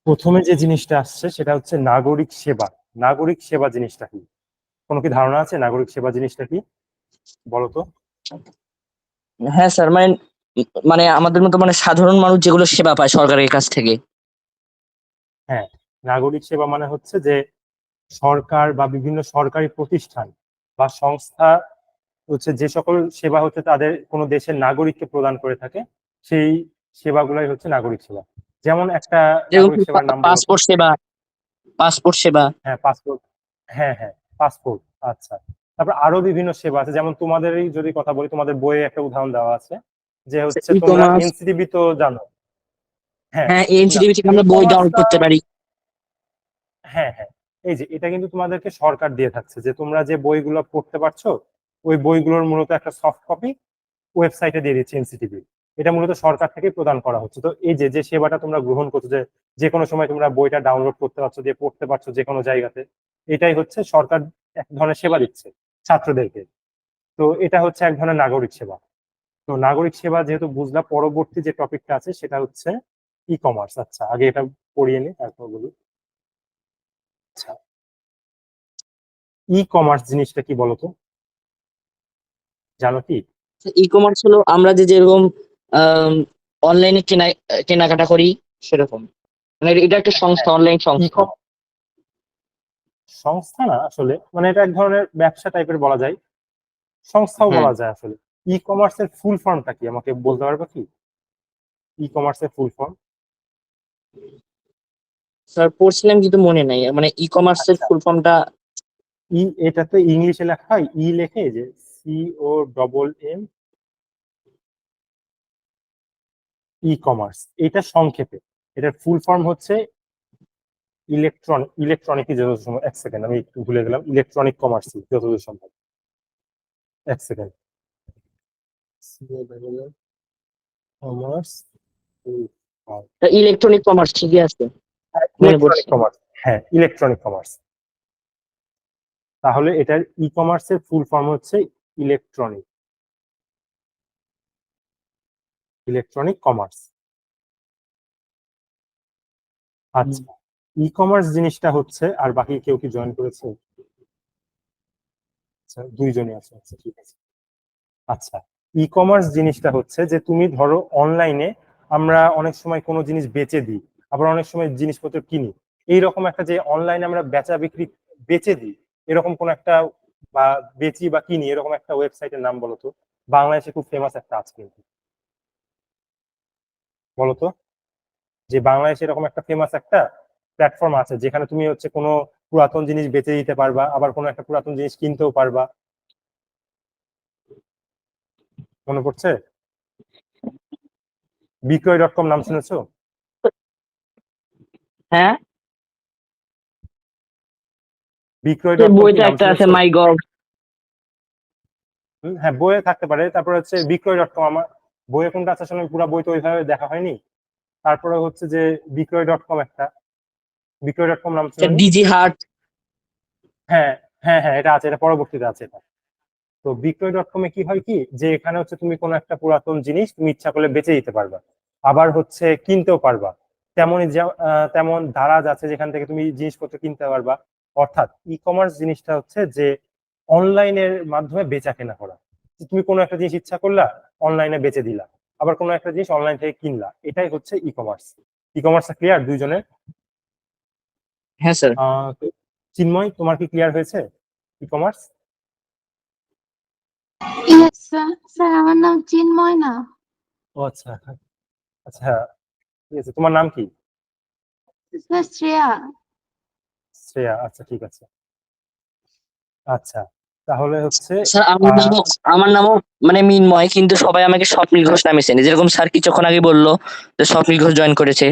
প্রথমে যে জিনিসটা আসছে সেটা হচ্ছে নাগরিক সেবা। নাগরিক সেবা জিনিসটা কি? কোনো কি ধারণা আছে নাগরিক সেবা জিনিসটা কি? বলতো। হ্যাঁ স্যার, মানে মানে আমাদের মতো মানে সাধারণ মানুষ যেগুলো সেবা পায় সরকারের কাছ থেকে। হ্যাঁ, নাগরিক সেবা মানে হচ্ছে যে সরকার বা বিভিন্ন সরকারি প্রতিষ্ঠান বা সংস্থা হচ্ছে যে সকল সেবা হচ্ছে তাদের কোনো দেশের নাগরিককে প্রদান করে থাকে, সেই সেবাগুলাই হচ্ছে নাগরিক সেবা। যেমন একটা যেরকম নাগরিক সেবার নাম বলো তো। পাসপোর্ট সেবা, পাসপোর্ট সেবা। হ্যাঁ, পাসপোর্ট। হ্যাঁ হ্যাঁ, পাসপোর্ট। আচ্ছা, তারপর আরো বিভিন্ন সেবা আছে, যেমন তোমাদেরই যদি কথা বলি, তোমাদের বইয়ে একটা উদাহরণ দেওয়া আছে যে হচ্ছে ই তোমরা কমার্স। এনসিটিভি তো জানো। হ্যাঁ, হ্যাঁ, না, এনসিটিভি থেকে ই আমরা বই ডাউনলোড কমার্সটা। করতে পারি। হ্যাঁ হ্যাঁ, এই যে এটা কিন্তু তোমাদেরকে সরকার দিয়ে থাকছে, যে তোমরা যে বইগুলো পড়তে পারছো ওই বইগুলোর মূলত একটা সফট কপি ওয়েবসাইটে দিয়ে দিচ্ছে এনসিটিভি। এটা মূলত সরকার থেকে প্রদান করা হচ্ছে। তো এই যে যে সেবাটা তোমরা গ্রহণ করছো, যে যে কোনো সময় তোমরা বইটা ডাউনলোড করতে পারছো, দিয়ে পড়তে পারছো যে কোনো জায়গাতে, এটাই হচ্ছে সরকার এক ধরনের সেবা দিচ্ছে ছাত্রদেরকে। তো এটা হচ্ছে এক ধরনের নাগরিক সেবা। তো নাগরিক সেবা যেহেতু বুঝলা, পরবর্তী যে টপিকটা আছে সেটা হচ্ছে ই কমার্স। আচ্ছা, আগে এটা পড়িয়ে নি তারপর বলি। আচ্ছা, ই কমার্স জিনিসটা কি বলতো, জানো কি? ই কমার্স হলো আমরা যে যেরকম অনলাইনে কেনাকাটা করি সেরকম, মানে এটা একটা সংস্থা, হ্যাঁ, অনলাইন ই সংস্থা। কম সংস্থা না আসলে, মানে এটা এক ধরনের ব্যবসা টাইপের বলা যায়, সংস্থাও হ্যাঁ বলা যায় আসলে। ই কমার্সের ফুল ফর্মটা কি আমাকে বলতে পারবে কি? ই কমার্সের ফুল ফর্ম। স্যার, পড়ছিলাম কিন্তু মনে নাই, মানে ই কমার্সের আচ্ছা, ফুল ফর্মটা। এটা তো ইংলিশে লেখা হয়, ই লেখে যে COMM, ই কমার্স। এটা সংক্ষেপে, এটার ফুল ফর্ম হচ্ছে ইলেকট্রনিক, যত সম্ভব। এক সেকেন্ড, আমি একটু ভুলে গেলাম। ইলেকট্রনিক কমার্স যতদূর সম্ভব। এক সেকেন্ড। কমার্স, ইলেকট্রনিক কমার্স ঠিকই আছে, মনে ইলেকট্রনিক পড়ছে। কমার্স। হ্যাঁ, ইলেকট্রনিক কমার্স। তাহলে এটার ই কমার্সের ফুল ফর্ম হচ্ছে ইলেকট্রনিক ইলেকট্রনিক কমার্স। হুম। আচ্ছা, ই কমার্স জিনিসটা হচ্ছে, আর বাকি কেউ কি জয়েন করেছে? আচ্ছা, দুইজনই আছে। আচ্ছা, ঠিক আছে। আচ্ছা, ই কমার্স জিনিসটা হচ্ছে যে তুমি ধরো অনলাইনে আমরা অনেক সময় কোনো জিনিস বেচে দিই, আবার অনেক সময় জিনিসপত্র কিনি। এইরকম একটা যে অনলাইনে আমরা বেচা বিক্রি, বেচে দিই এরকম কোন একটা, বা বেচি বা কিনি এরকম একটা ওয়েবসাইটের নাম বলো তো। বাংলাদেশে খুব ফেমাস একটা আছে কিন্তু, বলো তো। যে বাংলাদেশে এরকম একটা ফেমাস একটা প্ল্যাটফর্ম আছে যেখানে তুমি হচ্ছে কোনো পুরাতন জিনিস বেচে দিতে পারবা, আবার কোনো একটা পুরাতন জিনিস কিনতেও পারবা। মনে পড়ছে? বিক্রয়.com নাম শুনেছো? হ্যাঁ, যে বিক্রয়.com কি বইটা নাম একটা আছে শুনেছো? মাই গভ। হ্যাঁ, বইয়ে থাকতে পারে। তারপর হচ্ছে বিক্রয়.com, আমার বইয়ে কোনটা আছে আসলে পুরো বই তো ওইভাবে দেখা হয়নি। তারপরে হচ্ছে যে বিক্রয়.com একটা, বিক্রয়.com নাম শুনোনি? ডিজি হাট। হ্যাঁ হ্যাঁ হ্যাঁ, এটা আছে, এটা পরবর্তীতে আছে এটা। তো বিক্রয়.com-এ কি হয় কি, যে এখানে হচ্ছে তুমি কোনো একটা পুরাতন জিনিস তুমি ইচ্ছা করলে বেচে দিতে পারবা, আবার হচ্ছে কিনতেও পারবা। তেমনই তেমন দারাজ আছে যেখান থেকে তুমি জিনিসপত্র কিনতে পারবা। অর্থাৎ ই কমার্স জিনিসটা হচ্ছে যে অনলাইনের মাধ্যমে বেচা কেনা করা। যে তুমি কোনো একটা জিনিস ইচ্ছা করলা, অনলাইনে বেচে দিলা, আবার কোনো একটা জিনিস অনলাইন থেকে কিনলা, এটাই হচ্ছে ই কমার্স। ই কমার্সটা ক্লিয়ার দুইজনের? হ্যাঁ স্যার। তো চিন্ময়, তোমার কি ক্লিয়ার হয়েছে e commerce? Yes sir. Sir আমার নাম চিন্ময় না। ও আচ্ছা। আচ্ছা, ঠিক আছে, তোমার নাম কি? স্যার শ্রেয়া। শ্রেয়া। আচ্ছা, ঠিক আছে। আচ্ছা, তাহলে হচ্ছে স্যার আমার নামও মানে মিনময়, কিন্তু সবাই আমাকে স্বপ্নিল ঘোষ নামে চেনে, যেরকম স্যার কিছুক্ষণ আগে বললো যে স্বপ্নিল ঘোষ জয়েন করেছে।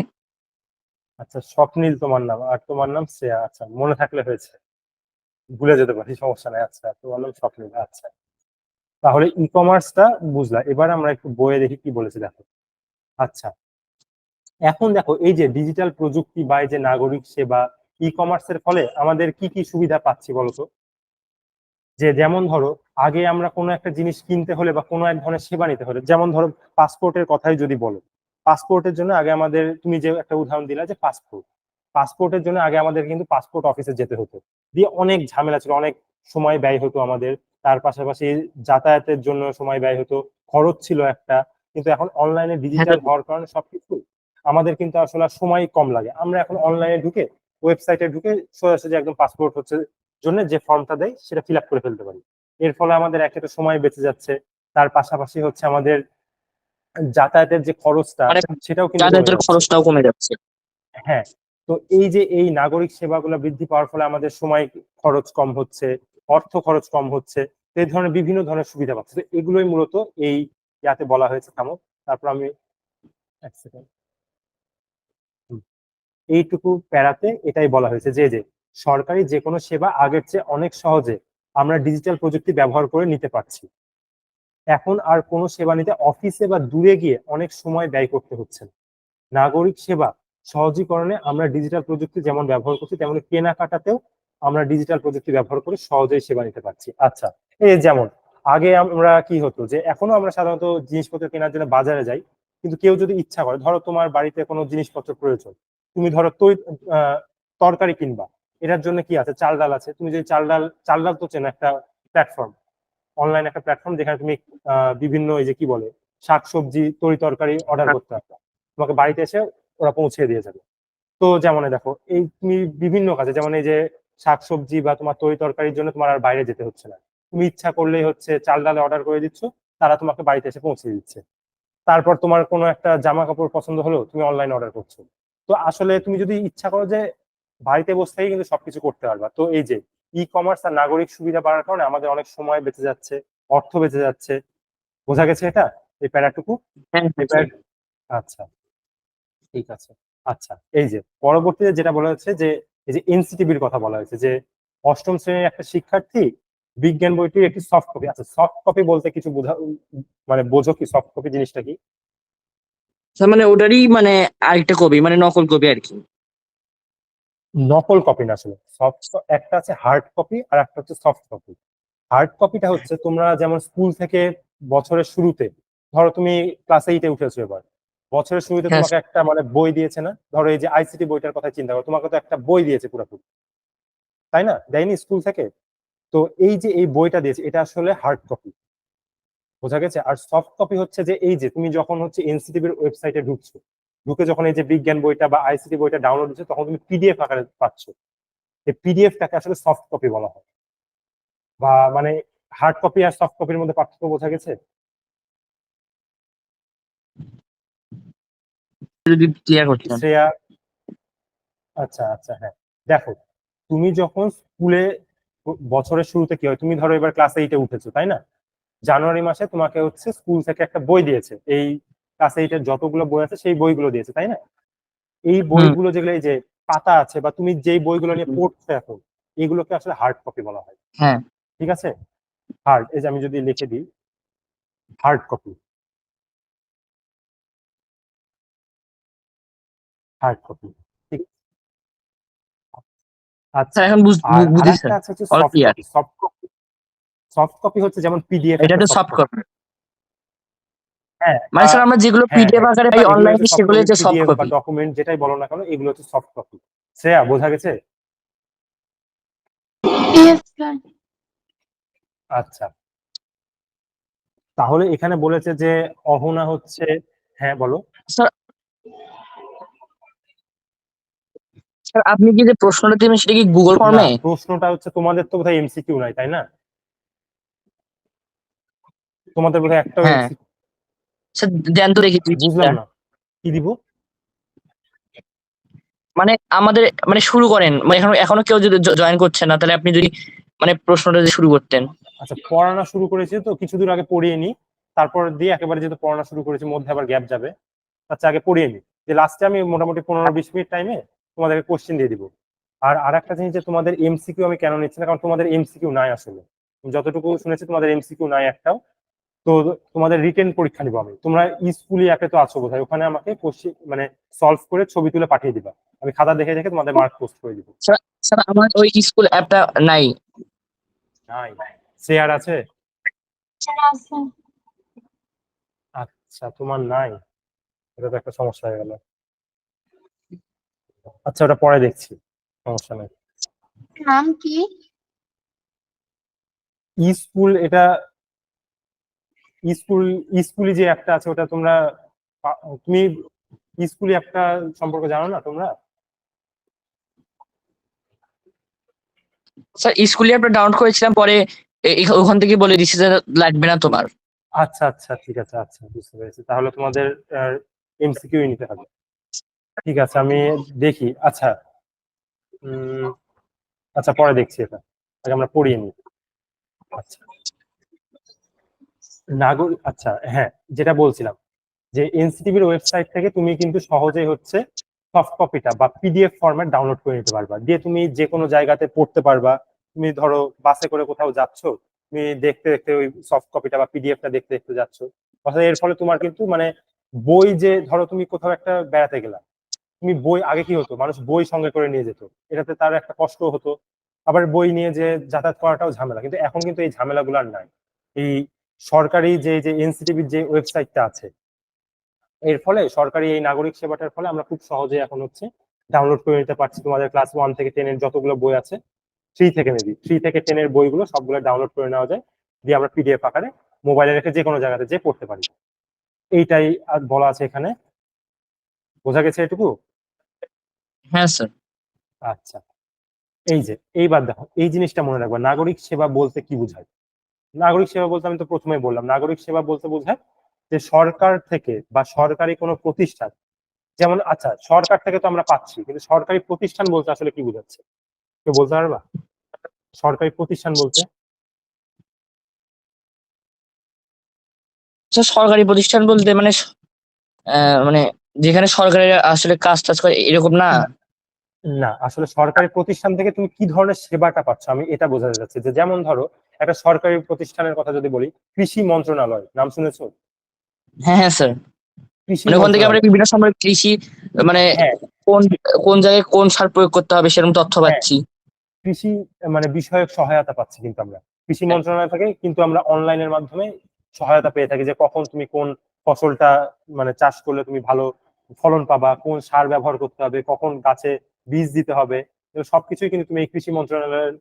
আচ্ছা, স্বপ্নিল তোমার নাম, আর তোমার নাম শ্রেয়া। আচ্ছা, মনে থাকলে হয়েছে, ভুলে যেতে পারি, সমস্যা নাই। আচ্ছা, তোমার নাম স্বপ্নিল। আচ্ছা, তাহলে ই কমার্সটা বুঝলা। এবার আমরা একটু বইয়ে দেখি কি বলেছে, দেখো। আচ্ছা, এখন দেখো, এই যে ডিজিটাল প্রযুক্তি বা এই যে নাগরিক সেবা, ই কমার্সের ফলে আমাদের কি কি সুবিধা পাচ্ছি বলতো। যে যেমন ধরো, আগে আমরা কোনো একটা জিনিস কিনতে হলে বা কোনো এক ধরনের সেবা নিতে হলে, যেমন ধরো পাসপোর্টের কথাই যদি বলো, পাসপোর্টের জন্য আগে আমাদের, তুমি যে একটা উদাহরণ দিলা যে পাসপোর্ট, পাসপোর্টের জন্য আগে আমাদের কিন্তু পাসপোর্ট অফিসে যেতে হতো, দিয়ে অনেক ঝামেলা ছিল, অনেক সময় ব্যয় হতো আমাদের। তার পাশাপাশি যাতায়াতের জন্য সময় ব্যয় হতো, খরচ ছিল একটা। কিন্তু এখন অনলাইনে হ্যাঁ ডিজিটাল হওয়ার কারণে সবকিছু আমাদের কিন্তু আসলে আর সময় কম লাগে। আমরা এখন অনলাইনে ঢুকে ওয়েবসাইটে ঢুকে সোজাসুজি একদম পাসপোর্ট হচ্ছে জন্য যে ফর্মটা দেয় সেটা ফিল আপ করে ফেলতে পারি। এর ফলে আমাদের একটা সময় বেঁচে যাচ্ছে। তার পাশাপাশি হচ্ছে আমাদের যাতায়াতের যে খরচটা মানে সেটাও কিন্তু কমে যাতায়াতের যাচ্ছে। খরচটাও কমে যাচ্ছে। হ্যাঁ, তো এই যে এই নাগরিক সেবাগুলো বৃদ্ধি পাওয়ার ফলে আমাদের সময় খরচ কম হচ্ছে, অর্থ খরচ কম হচ্ছে, তো এই ধরনের বিভিন্ন ধরনের সুবিধা পাচ্ছে। তো এগুলোই মূলত এই ইয়াতে বলা হয়েছে। থামো, তারপর আমি এক সেকেন্ড। এইটুকু প্যারাতে এটাই বলা হয়েছে যে সরকারি যে কোনো সেবা আগের চেয়ে অনেক সহজে আমরা ডিজিটাল প্রযুক্তি ব্যবহার করে নিতে পারছি। এখন আর কোনো সেবা নিতে অফিসে বা দূরে গিয়ে অনেক সময় ব্যয় করতে হচ্ছে না। নাগরিক সেবা সহজীকরণে আমরা ডিজিটাল প্রযুক্তি যেমন ব্যবহার করছি, তেমনি কেনাকাটাতেও আমরা ডিজিটাল প্রযুক্তি ব্যবহার করে সহজেই সেবা নিতে পারছি। আচ্ছা, এই যেমন আগে আমরা কি হতো যে এখনো আমরা সাধারণত জিনিসপত্র কেনার জন্য বাজারে যাই, কিন্তু কেউ যদি ইচ্ছা করে, ধরো তোমার বাড়িতে কোনো জিনিসপত্র প্রয়োজন, তুমি ধরো তরকারি কিনবা, এটার জন্য কি আছে, চাল ডাল আছে। তুমি যদি চাল ডাল তো চেনো, একটা প্ল্যাটফর্ম, অনলাইন একটা প্ল্যাটফর্ম যেখানে তুমি বিভিন্ন এই যে কি বলে শাকসবজি তরি তরকারি অর্ডার করতে পারবে, তোমাকে বাড়িতে এসে ওরা পৌঁছে দিয়ে যাবে। তো যেমন দেখো, এই তুমি বিভিন্ন কাজে, যেমন এই যে শাকসবজি বা তোমার তরি তরকারির জন্য তোমার আর বাইরে যেতে হচ্ছে না। তুমি ইচ্ছা করলেই হচ্ছে চাল ডাল অর্ডার করে দিচ্ছ, তারা তোমাকে বাড়িতে এসে পৌঁছে দিচ্ছে। তারপর তোমার কোনো একটা জামা কাপড় পছন্দ হলো, তুমি অনলাইন অর্ডার করছো। তো আসলে তুমি যদি ইচ্ছা করো যে বাড়িতে বসে থেকে কিন্তু সবকিছু করতে পারবা। তো এই যে ই কমার্স আর নাগরিক সুবিধা বাড়ার কারণে আমাদের অনেক সময় বেঁচে যাচ্ছে, অর্থ বেঁচে যাচ্ছে। বোঝা গেছে এটা, এই প্যারাটুকু? হ্যাঁ এই প্যারা- আচ্ছা, ঠিক আছে। আচ্ছা, এই যে পরবর্তীতে যেটা বলা হচ্ছে যে এই যে এনসিটিবির কথা বলা হয়েছে যে অষ্টম শ্রেণীর একটা শিক্ষার্থী বিজ্ঞান বইটির একটি সফট কপি। আচ্ছা, সফট কপি বলতে কিছু মানে বোঝো কি সফট কপি জিনিসটা কি? তার মানে ওটারই মানে আরেকটা কপি, মানে নকল কপি আর কি। নকল কপি না, আসলে সফট একটা আছে হার্ড কপি আর একটা হচ্ছে সফট কপি। হার্ড কপিটা হচ্ছে তোমরা যেমন স্কুল থেকে বছরের শুরুতে, ধরো তুমি ক্লাস 8-এ উঠেছো, এবার বছরের শুরুতে হ্যাঁ তোমাকে একটা মানে বই দিয়েছে না, ধরো এই যে আইসিটি বইটার কথা চিন্তা করো, তোমাকে তো একটা বই দিয়েছে পুরোপুরি, তাই না? দেয়নি স্কুল থেকে? তো এই যে এই বইটা দিয়েছে এটা আসলে হার্ড কপি। বোঝা গেছে? আর সফট কপি হচ্ছে যে এই যে তুমি যখন হচ্ছে এনসিটিভির ওয়েবসাইটে ঢুকছো, ঢুকে যখন এই যে বিজ্ঞান বইটা বা আইসিটি বইটা ডাউনলোড দিচ্ছ, তখন তুমি পিডিএফ আকারে পাচ্ছ। এই পিডিএফটাকে আসলে সফট কপি বলা হয়। বা মানে হার্ড কপি আর সফট কপির মধ্যে পার্থক্য বোঝা গেছে? যদি ক্লিয়ার করতেন। শ্রেয়া, আচ্ছা আচ্ছা, হ্যাঁ। দেখো, তুমি যখন স্কুলে বছরের শুরুতে কি হয়, তুমি ধরো এবার ক্লাস 8-এ উঠেছো, তাই না? জানুয়ারি মাসে তোমাকে হচ্ছে স্কুল থেকে একটা বই দিয়েছে, এই ক্লাস 8-এর যতগুলো বই আছে সেই বইগুলো দিয়েছে, তাই না? এই হুম। বইগুলো যেগুলো এই যে পাতা আছে, বা তুমি যেই বইগুলো নিয়ে পড়ছো এখন, এগুলোকে আসলে হার্ড কপি বলা হয়। হ্যাঁ। ঠিক আছে? হার্ড, এই যে আমি যদি লিখে দিই হার্ড কপি, হার্ড কপি, ঠিক। স্যার আচ্ছা, এখন আর বুঝি আরেকটা স্যার, আছে হচ্ছে all soft clear. Copy. Soft copy হচ্ছে যেমন পিডিএফ এটা একটা তো সফট সফট কপি। কপি। হ্যাঁ, মানে স্যার আমরা যেগুলো হ্যাঁ পিডিএফ হ্যাঁ, আকারে বা পাই এগুলো হচ্ছে অনলাইনে সফট সেগুলো কপি, হচ্ছে সফট পিডিএফ বা কপি। ডকুমেন্ট যেটাই বলো না কেন, এগুলো হচ্ছে সফট কপি। শ্রেয়া, বোঝা গেছে? Yes, sir. আচ্ছা, তাহলে এখানে বলেছে যে অহনা হচ্ছে, হ্যাঁ বলো। স্যার, স্যার আপনি কি যে প্রশ্নটা দিবেন সেটা কি গুগল না, ফর্মে? প্রশ্নটা হচ্ছে তোমাদের তো বোধহয় এমসিকিউ নাই, তাই না? তোমাদের বোধহয় একটাও হ্যাঁ এমসিকিউ। স্যার, দেন তো দেখি বুঝলাম জিনিসটা। না, কি দিব? মানে আমাদের মানে শুরু করেন, মানে এখনো এখনো কেউ যদি জয়েন করছে না, তাহলে আপনি যদি মানে প্রশ্নটা দিয়ে শুরু করতেন। আচ্ছা, পড়ানো শুরু করেছি তো কিছু দূর আগে পড়িয়ে নি, তারপর দিয়ে একেবারে যেহেতু পড়ানো শুরু করেছি, মধ্যে আবার গ্যাপ যাবে। আচ্ছা, আগে পড়িয়ে নি, যে লাস্টে আমি মোটামুটি 15-20 মিনিট টাইমে তোমাদেরকে কোশ্চেন দিয়ে দিব। আর আরেকটা জিনিস, যে তোমাদের এমসিকিউ আমি কেন নিচ্ছি না, কারণ তোমাদের এমসিকিউ নাই আসলে। আমি যতটুকু শুনেছি তোমাদের এমসিকিউ নাই একটাও। তো তোমাদের রিটেন পরীক্ষা নিবো আমি। তোমরা স্কুলে অ্যাপে তো আছো বোধহয়, ওখানে আমাকে কোশ্চেন মানে সলভ করে ছবি তুলে পাঠিয়ে দিবা, আমি খাতা দেখে দেখে তোমাদের মার্ক পোস্ট করে দিব। স্যার, স্যার আমার ওই স্কুল অ্যাপটা নাই। নাই? শেয়ার আছে? Sir. আচ্ছা, তোমার নাই, এটা তো একটা সমস্যা হয়ে গেল। আচ্ছা, ওটা পরে দেখছি, সমস্যা নেই। নাম কি? ই স্কুল, এটা স্কুল, স্কুলে যে একটা আছে ওটা তোমরা তুমি স্কুলে একটা সম্পর্কে জানো না তোমরা? স্যার স্কুলে আমরা ডাউনলোড করেছিলাম, পরে ওখান থেকে বলে দিচ্ছে যে লাগবে না তোমার। আচ্ছা আচ্ছা, ঠিক আছে, আচ্ছা বুঝতে পেরেছি, তাহলে তোমাদের এমসিকিউ নিতে হবে। ঠিক আছে, আমি দেখি। আচ্ছা, উম আচ্ছা পরে দেখছি, এটা আগে আমরা পড়িয়ে নিই। আচ্ছা, আচ্ছা হ্যাঁ, যেটা বলছিলাম যে এনসিটিভির ওয়েবসাইট থেকে তুমি কিন্তু সহজেই হচ্ছে সফট কপিটা বা পিডিএফ ফরম্যাট ডাউনলোড করে নিতে পারবা, দিয়ে তুমি যে কোনো জায়গাতে পড়তে পারবা। তুমি ধরো বাসে করে কোথাও যাচ্ছ, তুমি দেখতে দেখতে ওই সফট কপিটা বা পিডিএফটা দেখতে দেখতে যাচ্ছ। অর্থাৎ এর ফলে তোমার কিন্তু মানে বই, যে ধরো তুমি কোথাও একটা বেড়াতে গেলা, তুমি বই, আগে কি হতো মানুষ বই সঙ্গে করে নিয়ে যেত, এটাতে তার একটা কষ্ট হতো, আবার বই নিয়ে যে যাতায়াত করাটাও ঝামেলা, কিন্তু এখন কিন্তু এই ঝামেলাগুলো আর নাই। এই সরকারি যে যে এনসিটিভির যে ওয়েবসাইটটা আছে, এর ফলে সরকারি এই নাগরিক সেবাটার ফলে আমরা খুব সহজে এখন হচ্ছে ডাউনলোড করে নিতে পারছি। তোমাদের ক্লাস 1 থেকে 10 এর যতগুলো বই আছে, 3 থেকে 10 এর বইগুলো সবগুলো ডাউনলোড করে নেওয়া যায়, দিয়ে আমরা পিডিএফ আকারে মোবাইলে রেখে যে কোনো জায়গাতে যে পড়তে পারি। এইটাই আর বলা আছে এখানে, বোঝা গেছে এটুকু? হ্যাঁ স্যার। আচ্ছা, এই যে এইবার দেখো, এই জিনিসটা মনে রাখবা, নাগরিক সেবা বলতে কি বোঝায়। নাগরিক সেবা বলতে আমি তো প্রথমেই বললাম, নাগরিক সেবা বলতে বোঝায় যে সরকার থেকে বা সরকারি কোনো প্রতিষ্ঠান, যেমন আচ্ছা সরকার থেকে তো আমরা পাচ্ছি, কিন্তু সরকারি প্রতিষ্ঠান বলতে আসলে কি বোঝাচ্ছে, কেউ বলতে পারবা? সরকারি প্রতিষ্ঠান বলতে স্যার সরকারি প্রতিষ্ঠান বলতে মানে মানে যেখানে সরকারের আসলে কাজ টাজ করে এরকম না? না, আসলে সরকারি প্রতিষ্ঠান থেকে তুমি কি ধরনের সেবাটা পাচ্ছ আমি এটা বোঝাতে চাচ্ছি, যে যেমন ধরো একটা সরকারি প্রতিষ্ঠানের কথা যদি বলি, কৃষি মন্ত্রণালয় নাম শুনেছো? হ্যাঁ হ্যাঁ স্যার। কৃষি মানে ওখান থেকে আমরা মন্ত্রণালয়, বিভিন্ন সময় কৃষি মানে হ্যাঁ কোন কোন জায়গায় কোন সার প্রয়োগ করতে হবে সেরকম তথ্য হ্যাঁ, পাচ্ছি। কৃষি মানে বিষয়ক সহায়তা পাচ্ছি কিন্তু আমরা কৃষি হ্যাঁ, মন্ত্রণালয় থেকে, কিন্তু আমরা অনলাইনের মাধ্যমে সহায়তা পেয়ে থাকি, যে কখন তুমি কোন ফসলটা মানে চাষ করলে তুমি ভালো ফলন পাবা, কোন সার ব্যবহার করতে হবে, কখন গাছে বীজ দিতে হবে, এগুলো সবকিছুই কিন্তু তুমি এই কৃষি মন্ত্রণালয়ের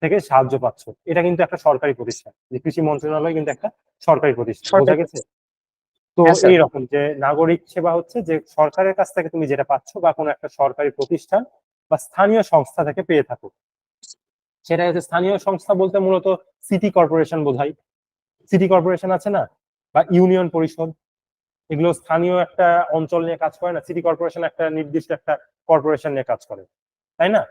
থেকে সাহায্য পাচ্ছ। এটা কিন্তু একটা সরকারি প্রতিষ্ঠান, যে কৃষি মন্ত্রণালয় কিন্তু একটা সরকারি প্রতিষ্ঠান, বোঝা সরকারি। গেছে? তো হ্যাঁ স্যার। এইরকম যে নাগরিক সেবা হচ্ছে যে সরকারের কাছ থেকে তুমি যেটা পাচ্ছ বা কোনো একটা সরকারি প্রতিষ্ঠান বা স্থানীয় সংস্থা থেকে পেয়ে থাকো, সেটা হচ্ছে স্থানীয় সংস্থা বলতে মূলত সিটি কর্পোরেশন বোঝায়। সিটি কর্পোরেশন আছে না, বা ইউনিয়ন পরিষদ, এগুলো স্থানীয় একটা অঞ্চল নিয়ে কাজ করে না, সিটি কর্পোরেশন একটা নির্দিষ্ট একটা কর্পোরেশন নিয়ে কাজ করে, তাই না?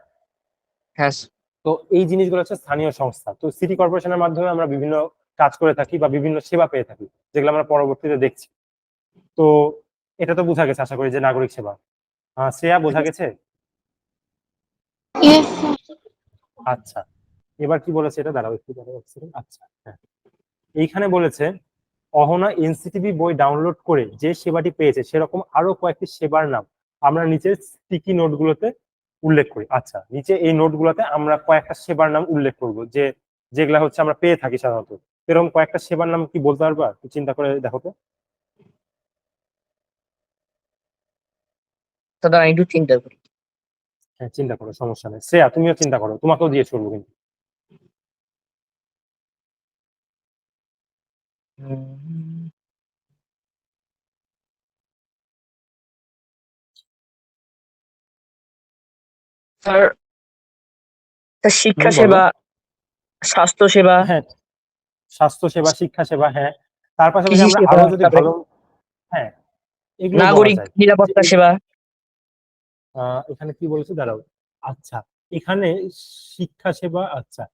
হ্যাঁ স্যার। তো এই জিনিসগুলো হচ্ছে স্থানীয় সংস্থা। তো সিটি কর্পোরেশনের মাধ্যমে আমরা বিভিন্ন কাজ করে থাকি বা বিভিন্ন সেবা পেয়ে থাকি, যেগুলো আমরা পরবর্তীতে দেখছি। তো এটা তো বোঝা গেছে আশা করি, যে নাগরিক সেবা। শ্রেয়া, বোঝা গেছে? Yes, sir. আচ্ছা, এবার কি বলেছে এটা, দাঁড়াও একটু দাঁড়াও এক second। আচ্ছা হ্যাঁ, এইখানে বলেছে অহনা এনসিটিভি বই ডাউনলোড করে যে সেবাটি পেয়েছে সেরকম আরো কয়েকটি সেবার নাম আমরা নিচের স্টিকি নোটগুলোতে উল্লেখ করি। আচ্ছা, নিচে এই নোটগুলোতে আমরা কয়েকটা সেবার নাম উল্লেখ করব, যে যেগুলা হচ্ছে আমরা পেয়ে থাকি সাধারণত। এরকম কয়েকটা সেবার নাম কি বলতে পারবা? একটু চিন্তা করে দেখো তো। তো দাঁড়ান একটু চিন্তা করি। হ্যাঁ, চিন্তা করো, সমস্যা নেই। শ্রেয়া, তুমিও চিন্তা করো, তোমাকেও দিয়ে চলবো কিন্তু। হুম, স্যার শিক্ষা বলো। সেবা, স্বাস্থ্য সেবা, হ্যাঁ, স্বাস্থ্য সেবা, শিক্ষা সেবা, হ্যাঁ। তার পাশাপাশি কৃষি আমরা সেবা, আরো যদি তারপরে ভালো, হ্যাঁ, এগুলো বলা নাগরিক যায়। যে নিরাপত্তা সেবা। এখানে কি বলেছে, দাঁড়াও। আচ্ছা, এখানে শিক্ষা সেবা, আচ্ছা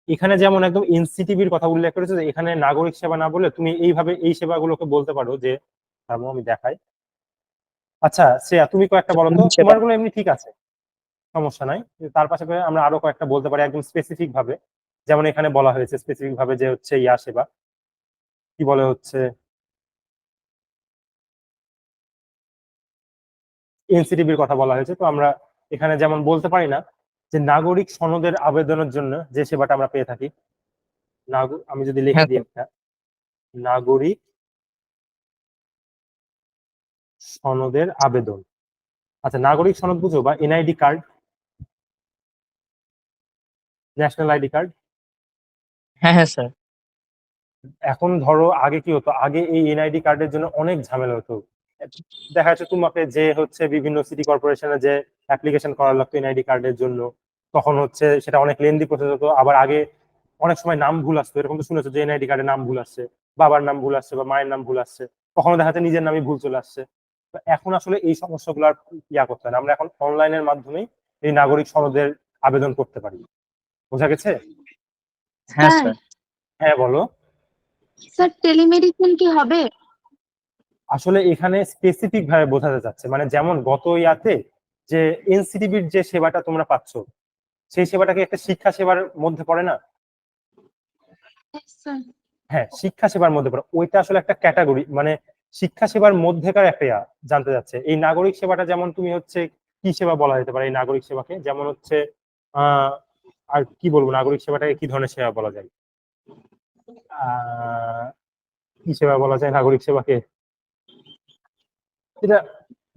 এখানে যেমন একদম এনসিটিভির কথা উল্লেখ করেছে, যে এখানে নাগরিক সেবা না বলে তুমি এইভাবে এই সেবাগুলোকে বলতে পারো, যে আমি দেখাই। আচ্ছা শ্রেয়া, তুমি কয়েকটা বলো তো, সেবা। তোমার গুলো এমনি ঠিক আছে, সমস্যা নাই, কিন্তু তার পাশাপাশি আমরা আরো কয়েকটা বলতে পারি একদম স্পেসিফিক ভাবে। যেমন এখানে বলা হয়েছে স্পেসিফিক ভাবে, যে হচ্ছে ইয়া সেবা, কি বলে হচ্ছে এনসিটিভির কথা বলা হয়েছে। তো আমরা এখানে যেমন বলতে পারি না, যে নাগরিক সনদের আবেদনের জন্য যে সেবাটা আমরা পেয়ে থাকি, আমি যদি লিখে হ্যাঁ দিই স্যার। একটা, নাগরিক সনদের আবেদন, আচ্ছা, নাগরিক সনদ বুঝো বা NID card, national ID card? হ্যাঁ হ্যাঁ স্যার। এখন ধরো আগে কি হতো, আগে এই এনআইডি কার্ডের জন্য অনেক ঝামেলা হতো। দেখা যাচ্ছে তোমাকে যে হচ্ছে বিভিন্ন সিটি কর্পোরেশনে যে অ্যাপ্লিকেশন করা লাগতো এনআইডি কার্ডের জন্য, তখন হচ্ছে সেটা অনেক লেন্দি প্রসেস হতো। আবার আগে অনেক সময় নাম ভুল আসতো, এরকম তো শুনেছো যে এনআইডি কার্ডে নাম ভুল আসছে, বাবার নাম ভুল আসছে বা মায়ের নাম ভুল আসছে, কখনো দেখা যাচ্ছে নিজের নামই ভুল চলে আসছে। তো এখন আসলে এই সমস্যাগুলো আর ইয়া করতে হয় না, আমরা এখন অনলাইনের মাধ্যমেই এই নাগরিক সনদের আবেদন করতে পারি। বোঝা গেছে? হ্যাঁ স্যার স্যার। হ্যাঁ বলো। স্যার টেলিমেডিসিন কি হবে? আসলে এখানে স্পেসিফিক ভাবে বোঝাতে চাচ্ছে, মানে যেমন গত ইয়াতে যে এনসিটিভির যে সেবাটা তোমরা পাচ্ছ, সেই সেবাটা কি একটা শিক্ষা সেবার মধ্যে পড়ে না? Yes, sir. হ্যাঁ, শিক্ষা সেবার মধ্যে পড়ে। ওইটা আসলে একটা ক্যাটাগরি, মানে শিক্ষা সেবার মধ্যেকার একটা ইয়া জানতে যাচ্ছে। এই নাগরিক সেবাটা যেমন তুমি হচ্ছে কি সেবা বলা যেতে পারে এই নাগরিক সেবাকে, যেমন হচ্ছে আহ আর কি বলবো, নাগরিক সেবাটাকে কি ধরনের সেবা বলা যায়? আহ কি সেবা বলা যায় নাগরিক সেবাকে? এটা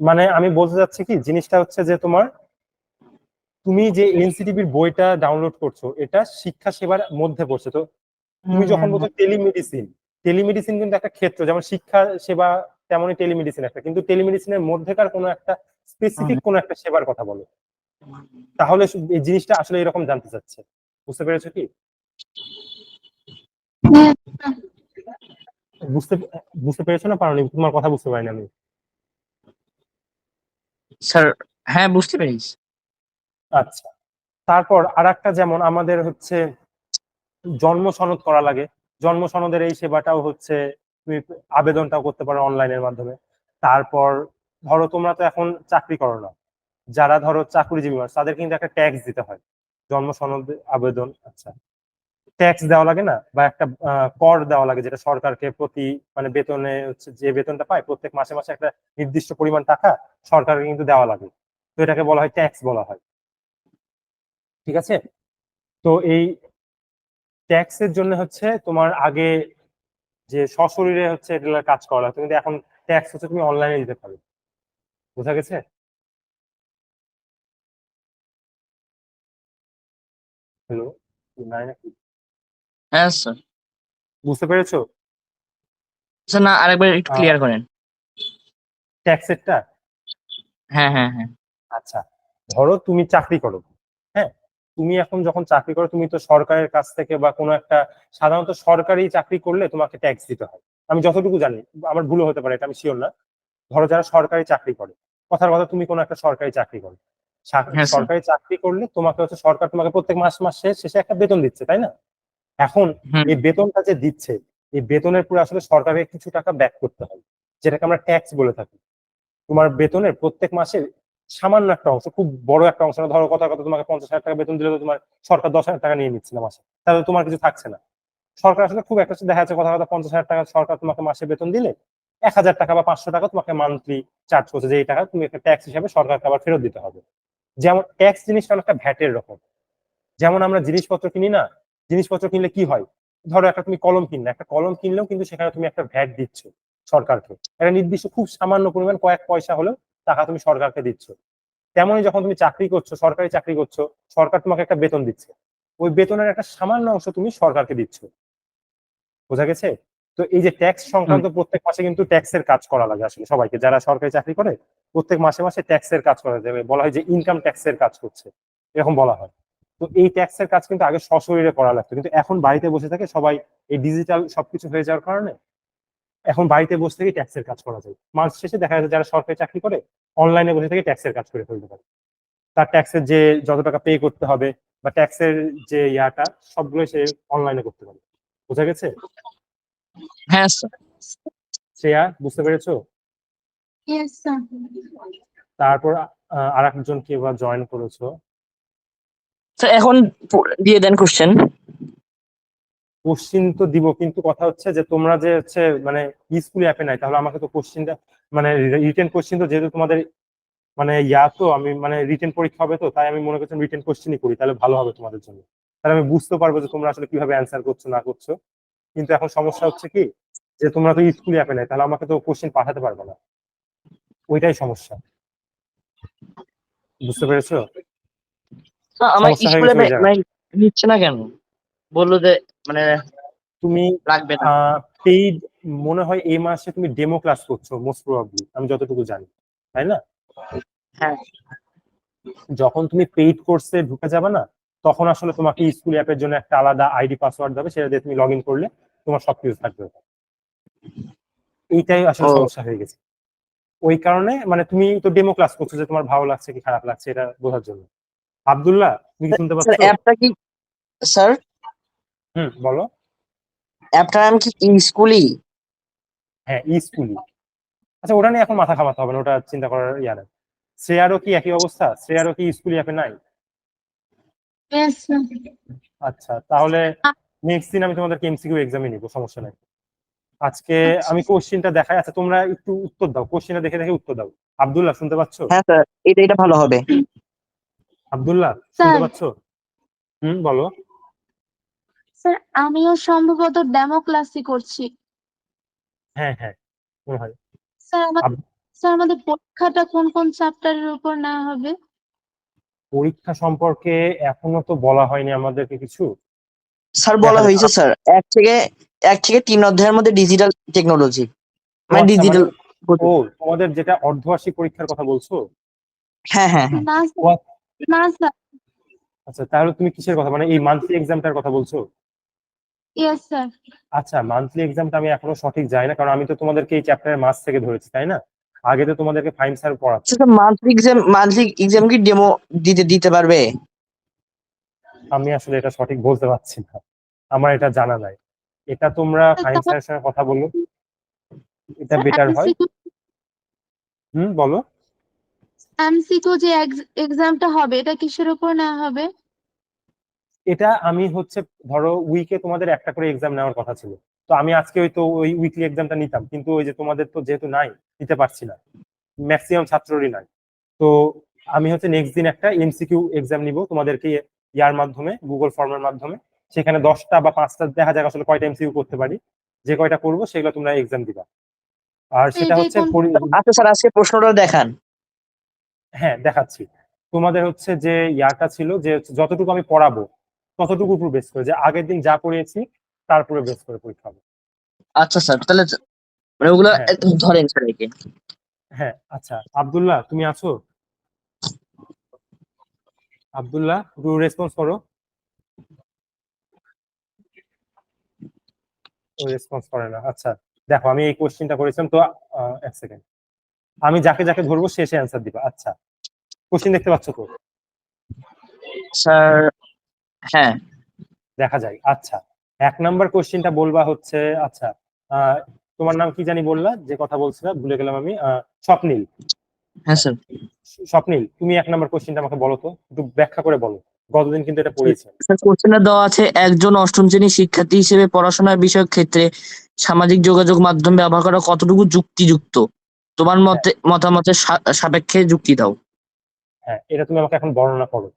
মানে আমি বলতে চাচ্ছি কি, জিনিসটা হচ্ছে যে তোমার, তুমি যে এনসিটিভির বইটা ডাউনলোড করছো এটা শিক্ষা সেবার মধ্যে পড়ছে। তো তুমি যখন বলছো টেলিমেডিসিন, টেলিমেডিসিন কিন্তু একটা ক্ষেত্র, যেমন শিক্ষা সেবা তেমনই টেলিমেডিসিন একটা, কিন্তু টেলিমেডিসিনের মধ্যেকার কোনো একটা স্পেসিফিক কোনো একটা সেবার কথা বলো, তাহলে এই জিনিসটা আসলে এরকম জানতে চাচ্ছে। বুঝতে পেরেছো কি? Yes, sir. বুঝতে বুঝতে পেরেছো না পারোনি? তোমার কথা বুঝতে পারিনি আমি। স্যার হ্যাঁ বুঝতে পেরেছি। আচ্ছা, তারপর আর একটা, যেমন আমাদের হচ্ছে জন্ম সনদ করা লাগে। জন্ম সনদের এই সেবাটাও হচ্ছে তুমি আবেদনটাও করতে পারো অনলাইনের মাধ্যমে। তারপর ধরো তোমরা তো এখন চাকরি করো না, যারা ধরো চাকরিজীবী মানুষ তাদের কিন্তু একটা ট্যাক্স দিতে হয় জন্ম সনদ আবেদন। আচ্ছা, ট্যাক্স দেওয়া লাগে না, বা একটা কর দেওয়া লাগে, যেটা সরকারকে প্রতি মানে বেতনে হচ্ছে যে বেতনটা পায় প্রত্যেক মাসে মাসে একটা নির্দিষ্ট পরিমাণ টাকা সরকারকে কিন্তু দেওয়া লাগে। তো এটাকে বলা হয় ট্যাক্স বলা হয়। ঠিক আছে? তো এই ট্যাক্সের জন্য হচ্ছে তোমার আগে যে সশরীরে হচ্ছে এগুলোর কাজ করা লাগতো, কিন্তু এখন ট্যাক্স হচ্ছে তুমি অনলাইনে দিতে পারো। বোঝা গেছে? হ্যালো, নাই নাকি? হ্যাঁ স্যার। বুঝতে পেরেছো? স্যার না আরেকবার একটু ক্লিয়ার করেন। ট্যাক্সেরটা। হ্যাঁ হ্যাঁ হ্যাঁ। আচ্ছা, ধরো তুমি চাকরি করো। হ্যাঁ, তুমি এখন যখন চাকরি করো তুমি তো সরকারের কাছ থেকে বা কোনো একটা, সাধারণত সরকারি চাকরি করলে তোমাকে ট্যাক্স দিতে হয়, আমি যতটুকু জানি, আমার ভুলও হতে পারে, এটা আমি শিওর না। ধরো যারা সরকারি চাকরি করে, কথার কথা তুমি কোনো একটা সরকারি চাকরি করো, হ্যাঁ স্যার। সরকারি চাকরি করলে তোমাকে হচ্ছে সরকার তোমাকে প্রত্যেক মাস মাস শেষে একটা বেতন দিচ্ছে, তাই না? এখন হুম এই বেতনটা যে দিচ্ছে, এই বেতনের পুরো আসলে সরকারকে কিছু টাকা ব্যাক করতে হয়, যেটাকে আমরা ট্যাক্স বলে থাকি। তোমার বেতনের প্রত্যেক মাসে সামান্য একটা অংশ, খুব বড় একটা অংশ না, ধরো কথা কথা তোমাকে 50,000 টাকা বেতন দিলে তো তোমার সরকার 10,000 টাকা নিয়ে নিচ্ছে না মাসে, তাহলে তোমার কিছু থাকছে না। সরকার আসলে খুব একটা, দেখা যাচ্ছে কথা কথা 50,000 টাকা সরকার তোমাকে মাসে বেতন দিলে 1,000 টাকা বা 500 টাকা তোমাকে মান্থলি চার্জ করছে, যে এই টাকা তুমি একটা ট্যাক্স হিসাবে সরকারকে আবার ফেরত দিতে হবে। যেমন ট্যাক্স জিনিসটা অনেকটা ভ্যাটের রকম। যেমন আমরা জিনিসপত্র কিনি না, জিনিসপত্র কিনলে কি হয়, ধরো একটা তুমি কলম কিনলে, একটা কলম কিনলেও কিন্তু সেখানে তুমি একটা ভ্যাট দিচ্ছ সরকারকে, একটা নির্দিষ্ট খুব সামান্য পরিমাণ কয়েক পয়সা হলেও টাকা তুমি সরকারকে দিচ্ছ। তেমনই যখন তুমি চাকরি করছো, সরকারি চাকরি করছো, সরকার তোমাকে একটা বেতন দিচ্ছে, ওই বেতনের একটা সামান্য অংশ তুমি সরকারকে দিচ্ছ। বোঝা গেছে? তো এই যে ট্যাক্স হুম। সংক্রান্ত প্রত্যেক মাসে কিন্তু ট্যাক্সের কাজ করা লাগে আসলে সবাইকে, যারা সরকারি চাকরি করে প্রত্যেক মাসে মাসে ট্যাক্সের কাজ করা যাবে, বলা হয় যে ইনকাম ট্যাক্সের কাজ করছে, এরকম বলা হয়। তো এই ট্যাক্সের কাজ কিন্তু আগে সশরীরে করা লাগতো, কিন্তু এখন বাড়িতে বসে থাকে সবাই, এই ডিজিটাল সবকিছু হয়ে যাওয়ার কারণে এখন বাড়িতে বসে থেকে ট্যাক্সের কাজ করা যায়। মাস শেষে দেখা যায় যারা সরকারি চাকরি করে অনলাইনে বসে থেকে ট্যাক্সের কাজ করে ফেলতে পারে। তার ট্যাক্সের যে যত টাকা পে করতে হবে বা ট্যাক্সের যে ইয়াটা, সবগুলো সে অনলাইনে করতে পারে। বোঝা গেছে? হ্যাঁ স্যার। শ্রেয়া, বুঝতে পেরেছো? Yes, sir. তারপর আর একজন কে বা জয়েন করেছো। স্যার এখন দিয়ে দেন কোশ্চেন। কোশ্চিন তো দিব, কিন্তু কথা হচ্ছে যে তোমরা যে হচ্ছে মানে স্কুল অ্যাপে নাই, তাহলে আমাকে তো কোশ্চিনটা মানে রিটেন কোশ্চিন তো যেহেতু তোমাদের মানে ইয়া, তো আমি মানে রিটেন পরীক্ষা হবে, তো তাই আমি মনে করছি রিটেন কোশ্চিনই করি, তাহলে ভালো হবে তোমাদের জন্য। তাহলে আমি বুঝতে পারবো যে তোমরা আসলে কিভাবে অ্যান্সার করছো না করছো। কিন্তু এখন সমস্যা হচ্ছে কি, যে তোমরা তো স্কুল অ্যাপে নাই, তাহলে আমাকে তো কোশ্চিন পাঠাতে পারবে না, ওইটাই সমস্যা। বুঝতে পেরেছো? আমার সমস্যা হয়ে স্কুলে গেছে ওই জায়গায়। মানে নিচ্ছে না কেন? বললো যে মানে তুমি লাগবে না। পেইড, মনে হয় এই মাসে তুমি ডেমো ক্লাস করছো মোস্ট প্রবাবলি, আমি যতটুকু জানি, তাই না? হ্যাঁ যখন তুমি পেইড কোর্সে ঢুকে যাবে না, তখন আসলে তোমাকে স্কুল অ্যাপের জন্য একটা আলাদা আইডি পাসওয়ার্ড দেবে, সেটা দিয়ে তুমি লগ ইন করলে তোমার সবকিছু থাকবে। এইটাই আসলে ও সমস্যা হয়ে গেছে। ওই কারণে মানে তুমি তো ডেমো ক্লাস করছো, যে তোমার ভালো লাগছে কি খারাপ লাগছে এটা বোঝার জন্য। আব্দুল্লাহ, তুমি কি শুনতে স্যার পাচ্ছ? অ্যাপটা কি স্যার বলো। অ্যাপটার নাম কি স্কুলই? হ্যাঁ, স্কুলই। আচ্ছা, ওটা নিয়ে এখন মাথা ঘামাতে হবে না, ওটা চিন্তা করার ইয়া নেই। শ্রেয়ারও কি একই অবস্থা? শ্রেয়ারও কি স্কুল অ্যাপে নাই? Yes sir. আচ্ছা, তাহলে নেক্সট দিন আমি তোমাদেরকে এমসিকিউ এক্সামে নিবো, সমস্যা নাই। আজকে আচ্ছা আমি কোশ্চিনটা দেখাই, আচ্ছা তোমরা একটু উত্তর দাও, কোশ্চিনটা দেখে দেখে উত্তর দাও। আব্দুল্লাহ, শুনতে পাচ্ছ? হ্যাঁ স্যার, এটা ভালো হবে। আব্দুল্লাহ, শুনতে স্যার। পাচ্ছ? বলো। স্যার আমিও সম্ভবত ডেমো ক্লাসই করছি। হ্যাঁ হ্যাঁ, মনে হয়। স্যার আব- স্যার আমাদের পরীক্ষাটা কোন কোন চ্যাপ্টারের উপর নেওয়া হবে? পরীক্ষা সম্পর্কে এখনো তো বলা হয়নি আমাদেরকে কিছু। স্যার দেখা বলা যাক হয়েছে স্যার, এক থেকে 3 অধ্যায়ের মধ্যে ডিজিটাল টেকনোলজি, ও মানে আচ্ছা, মানে ডিজিটাল। ও তোমাদের যেটা অর্ধবার্ষিক পরীক্ষার কথা বলছো? হ্যাঁ হ্যাঁ হ্যাঁ না ও স্যার, না স্যার। আচ্ছা, তাহলে তুমি কিসের কথা, মানে এই মান্থলি এক্সামটার কথা বলছো? Yes sir. আচ্ছা, মান্থলি এক্সামটা আমি এখনো সঠিক জানি না, কারণ আমি তো তোমাদেরকে এই চ্যাপ্টারের মাস থেকে ধরেছি, তাই না? আগে তো তোমাদেরকে ফাইন স্যার পড়াতেন। স্যার মান্থলি এক্সাম কি ডেমো দিতে পারবে? আমি আসলে এটা সঠিক বলতে পারছি না, আমার এটা জানা নাই। এটা তোমরা ফাইন স্যারের সঙ্গে কথা বলো, এটা স্যার বেটার হয়। এমসিকিউ বলো। এমসিকিউ যে এক্সামটা হবে এটা কিসের উপর নেওয়া হবে? এটা আমি হচ্ছে, ধরো উইকে তোমাদের একটা করে এক্সাম নেওয়ার কথা ছিল, তো আমি আজকে হয়তো ওই উইকলি এক্সামটা নিতাম, কিন্তু ওই যে তোমাদের তো যেহেতু নাই, নিতে পারছি না, ম্যাক্সিমাম ছাত্ররই নাই। তো আমি হচ্ছে নেক্সট দিন একটা এমসিকিউ এক্সাম নিব তোমাদেরকে, ইয়ার মাধ্যমে, গুগল ফর্মের মাধ্যমে। সেখানে 10টা বা 5টা, দেখা যাক আসলে কয়টা এমসিকিউ করতে পারি, যে কয়টা করবো সেগুলো তোমরা এক্সাম দিবা। আর সেটা এটাই হচ্ছে কোন? আচ্ছা স্যার, আজকে প্রশ্নটা দেখান। হ্যাঁ, দেখাচ্ছি। তোমাদের হচ্ছে যে ইয়াটা ছিল যে হচ্ছে যতটুকু আমি পড়াবো ততটুকু উপর বেস করে, যে আগের দিন যা পড়িয়েছি তারপরে বেস করে পরীক্ষা হবে। আচ্ছা স্যার, তাহলে মানে ওগুলো হ্যাঁ ধরেন স্যার একে। হ্যাঁ, আচ্ছা আব্দুল্লাহ, তুমি আছো? আব্দুল্লাহ, একটু রেসপন্স করো। ও রেসপন্স করে না, আচ্ছা। দেখো, আমি এই কোশ্চেনটা করেছিলাম তো, এক সেকেন্ড, আমি যাকে যাকে ধরবো শেষে অ্যান্সার দিবা। আচ্ছা, কোশ্চেন দেখতে পাচ্ছ তো? স্যার হ্যাঁ দেখা যায়, আচ্ছা। 1 নাম্বার কোশ্চেনটা বলবা হচ্ছে, আচ্ছা, আহ, তোমার নাম কি জানি বললা, যে কথা বলছিলা ভুলে গেলাম আমি, স্বপ্নিল। হ্যাঁ স্যার। স্বপ্নিল, তুমি 1 নাম্বার কোশ্চেনটা আমাকে বলো তো, একটু ব্যাখ্যা করে বলো, গতদিন কিন্তু এটা পড়িয়েছেন। স্যার কোশ্চেনটা দেওয়া আছে, একজন অষ্টম শ্রেণীর শিক্ষার্থী হিসেবে পড়াশোনার বিষয়ক ক্ষেত্রে সামাজিক যোগাযোগ মাধ্যম ব্যবহার করা কতটুকু যুক্তিযুক্ত? তোমার হ্যাঁ মতামতের সাপেক্ষে যুক্তি দাও। হ্যাঁ, এটা তুমি আমাকে এখন বর্ণনা করো।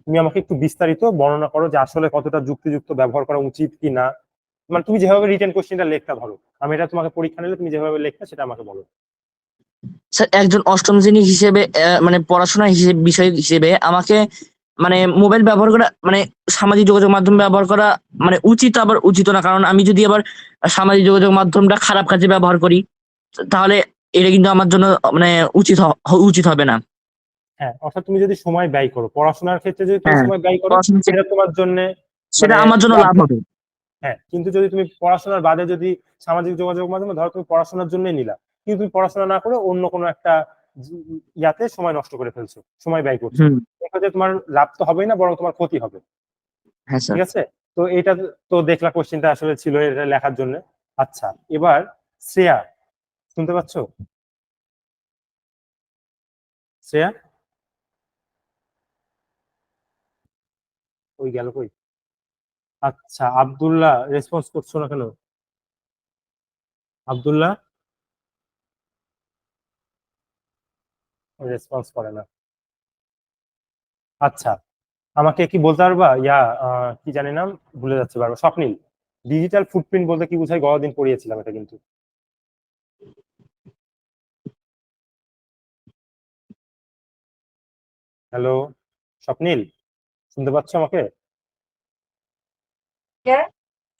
তুমি আমাকে একটু বিস্তারিত বর্ণনা করো যে আসলে কতটা যুক্তিযুক্ত ব্যবহার করা উচিত কি না। মানে তুমি যেভাবে রিটেন কোশ্চেনটা লেখতা, ধরো আমি এটা তোমাকে পরীক্ষা নিলে তুমি যেভাবে লেখতা সেটা আমাকে বলো। স্যার একজন অষ্টম শ্রেণী হিসেবে মানে পড়াশোনা বিষয় হিসেবে আমাকে মানে মোবাইল ব্যবহার করা মানে সামাজিক যোগাযোগ মাধ্যম ব্যবহার করা মানে উচিত আবার উচিত না, কারণ আমি যদি আবার সামাজিক যোগাযোগ মাধ্যমটা খারাপ কাজে ব্যবহার করি তাহলে এটা কিন্তু আমার জন্য মানে উচিত হবে না। হ্যাঁ, অর্থাৎ তুমি যদি সময় ব্যয় করো পড়াশোনার ক্ষেত্রে, যদি তুমি হ্যাঁ, সময় ব্যয় করো পড়াশোনা সেটা তোমার জন্য সেটা মানে আমার জন্য লাভ লাভ। হবে। হ্যাঁ, কিন্তু যদি তুমি পড়াশোনার বাদে যদি সামাজিক যোগাযোগ মাধ্যমে, ধরো তুমি পড়াশোনার জন্যই নিলা, কিন্তু তুমি পড়াশোনা না করে অন্য কোনো একটা ইয়াতে সময় নষ্ট করে ফেলছো, সময় ব্যয় করছো, হুম। এক্ষেত্রে তোমার লাভ তো হবেই না, বরং তোমার ক্ষতি হবে। হ্যাঁ ঠিক স্যার। আছে, তো এটা তো দেখলা কোশ্চেনটা আসলে ছিল এটা লেখার জন্য। আচ্ছা, এবার শ্রেয়া, শুনতে পাচ্ছ? শ্রেয়া, ওই গেল কই? আচ্ছা, আব্দুল্লাহ, রেসপন্স করছো না কেন? আব্দুল্লাহ রেসপন্স করে না। আচ্ছা, আমাকে কি বলতে পারবা, ইয়া কি জানি নাম, ভুলে যাচ্ছে বারবার। স্বপ্নিল, ডিজিটাল ফুটপ্রিন্ট বলতে কি বুঝায়? গতদিন পড়িয়েছিলাম এটা কিন্তু। হ্যালো স্বপ্নিল, শুনতে পাচ্ছ আমাকে?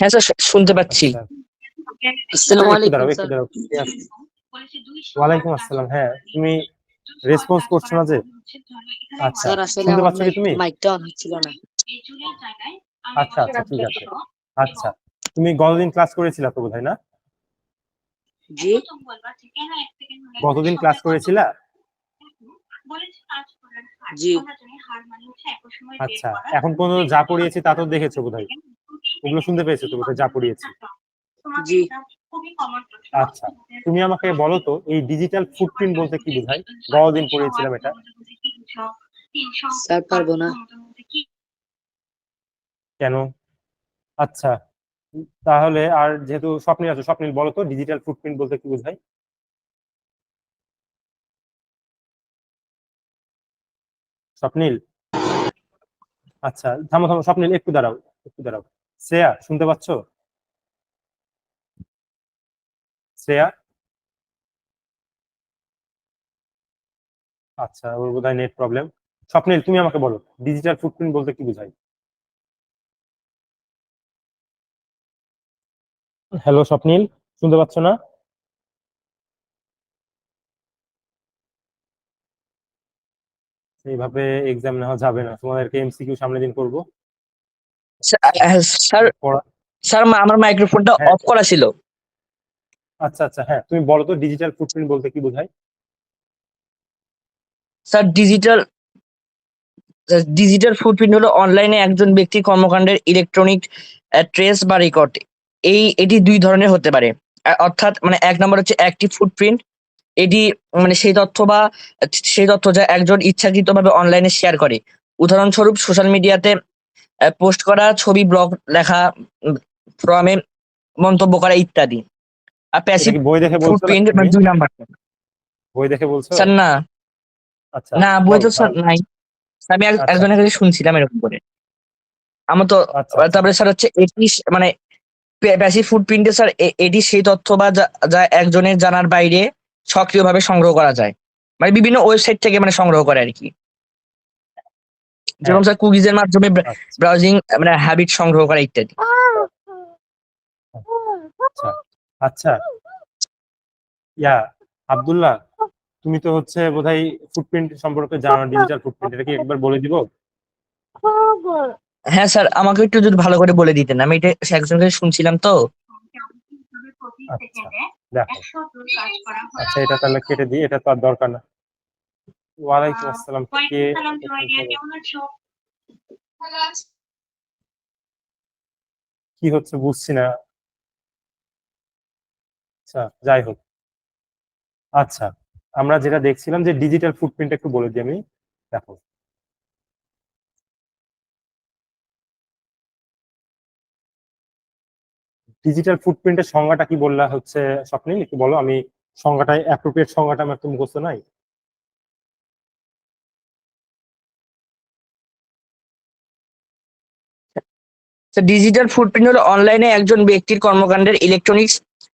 হ্যাঁ স্যার, শুনতে পাচ্ছি। আচ্ছা আসসালামু একটু আলাইকুম দাঁড়াও, একটু স্যার। দাঁড়াও, কে আছে? ওয়ালাইকুম আসসালাম। হ্যাঁ, তুমি রেসপন্স করছো না যে? আচ্ছা, স্যার আসলে শুনতে আমার পাচ্ছ কি তুমি? মাইকটা অন হচ্ছিল না। আচ্ছা আচ্ছা, ঠিক আছে। আচ্ছা, তুমি গতদিন ক্লাস করেছিলা তো বোধহয়, না? জি গতদিন ক্লাস করেছিলা? জি আচ্ছা, এখন পর্যন্ত যা পড়িয়েছি তা তো দেখেছো বোধহয়, ওগুলো শুনতে পেয়েছো তো বোধহয় যা পড়িয়েছি। জি আচ্ছা, তুমি আমাকে বলো তো এই ডিজিটাল ফুটপ্রিন্ট বলতে কি বোঝায়? গতদিন পড়িয়েছিলাম এটা। স্যার পারবো না। কেন? আচ্ছা, তাহলে আর যেহেতু স্বপ্নিল আছে, স্বপ্নিল বলো তো ডিজিটাল ফুটপ্রিন্ট বলতে কি বোঝায়? স্বপ্নিল, আচ্ছা থামো থামো, স্বপ্নিল একটু দাঁড়াও, একটু দাঁড়াও। শ্রেয়া, শুনতে পাচ্ছো? শ্রেয়া, আচ্ছা ওর বোধহয় নেট প্রবলেম। স্বপ্নিল, তুমি আমাকে বলো ডিজিটাল ফুটপ্রিন্ট বলতে কি বোঝায়? হ্যালো স্বপ্নিল, শুনতে পাচ্ছ না? এইভাবে এক্সাম নেওয়া যাবে না, তোমাদেরকে এমসিকিউ সামনের দিন করবো। স্যার, পড়া, স্যার আমার মাইক্রোফোনটা হ্যাঁ অফ করা ছিল। আচ্ছা আচ্ছা, হ্যাঁ তুমি বলো তো ডিজিটাল ফুটপ্রিন্ট বলতে কি বোঝায়? স্যার ডিজিটাল ফুটপ্রিন্ট হলো অনলাইনে একজন ব্যক্তির কর্মকাণ্ডের ইলেকট্রনিক ট্রেস বা রেকর্ড। এটি দুই ধরনের হতে পারে। অর্থাৎ মানে এক নম্বর হচ্ছে অ্যাক্টিভ ফুটপ্রিন্ট। এটি মানে সেই তথ্য যা একজন ইচ্ছাকৃতভাবে অনলাইনে শেয়ার করে। উদাহরণস্বরূপ সোশ্যাল মিডিয়াতে পোস্ট করা ছবি, ব্লগ লেখা, ফোরামে মন্তব্য করা ইত্যাদি। আর এটা প্যাসিভ কি বই দেখে বলছো নাকি ফুটপ্রিন্ট তুমি? মানে দুই নাম্বার। বই দেখে বলছো? স্যার না, আচ্ছা না বই বলো তো স্যার তাহলে। নাই। আমি আচ্ছা একজনের আচ্ছা কাছে শুনছিলাম এরকম করে। আমার তো আচ্ছা আচ্ছা তারপরে স্যার হচ্ছে এটি মানে প্যাসিভ ফুটপ্রিন্টে স্যার এটি সেই তথ্য বা যা যা একজনের জানার বাইরে সক্রিয়ভাবে সংগ্রহ করা যায়। মানে বিভিন্ন ওয়েবসাইট থেকে মানে সংগ্রহ করে আর কি। হ্যাঁ যেরকম স্যার কুকিজের মাধ্যমে আচ্ছা ব্রাউজিং মানে হ্যাবিট সংগ্রহ করা ইত্যাদি। আচ্ছা আচ্ছা। ইয়া আব্দুল্লাহ, তুমি তো হচ্ছে বোধহয় ফুটপ্রিন্ট সম্পর্কে জানো, ডিজিটাল ফুটপ্রিন্ট, এটা কি একবার বলে দিব? হ্যাঁ স্যার, আমাকে একটু যদি ভালো করে বলে দিতেন, আমি এটা একজনের কাছে শুনছিলাম তো। আচ্ছা দেখো, আচ্ছা এটা তাহলে কেটে দিই, এটা তো আর দরকার না। ওয়ালাইকুম আসসালাম, কে এতক্ষণ পরে? কি হচ্ছে বুঝছি না। আচ্ছা যাই হোক। আচ্ছা, আমরা যেটা দেখছিলাম যে ডিজিটাল ফুটপ্রিন্ট একটু বলে দিই আমি। দেখো, ডিজিটাল ফুটপ্রিন্টের সংজ্ঞাটা কি বললা হচ্ছে স্বপ্নিল, একটু বলো। আমি সংজ্ঞাটা, অ্যাপ্রোপ্রিয়েট সংজ্ঞাটা আমার তো মুখস্থ নাই। ডিজিটাল ফুটপ্রিন্ট হলো অনলাইনে একজন ব্যক্তির কর্মকাণ্ডের ইলেকট্রনিক্স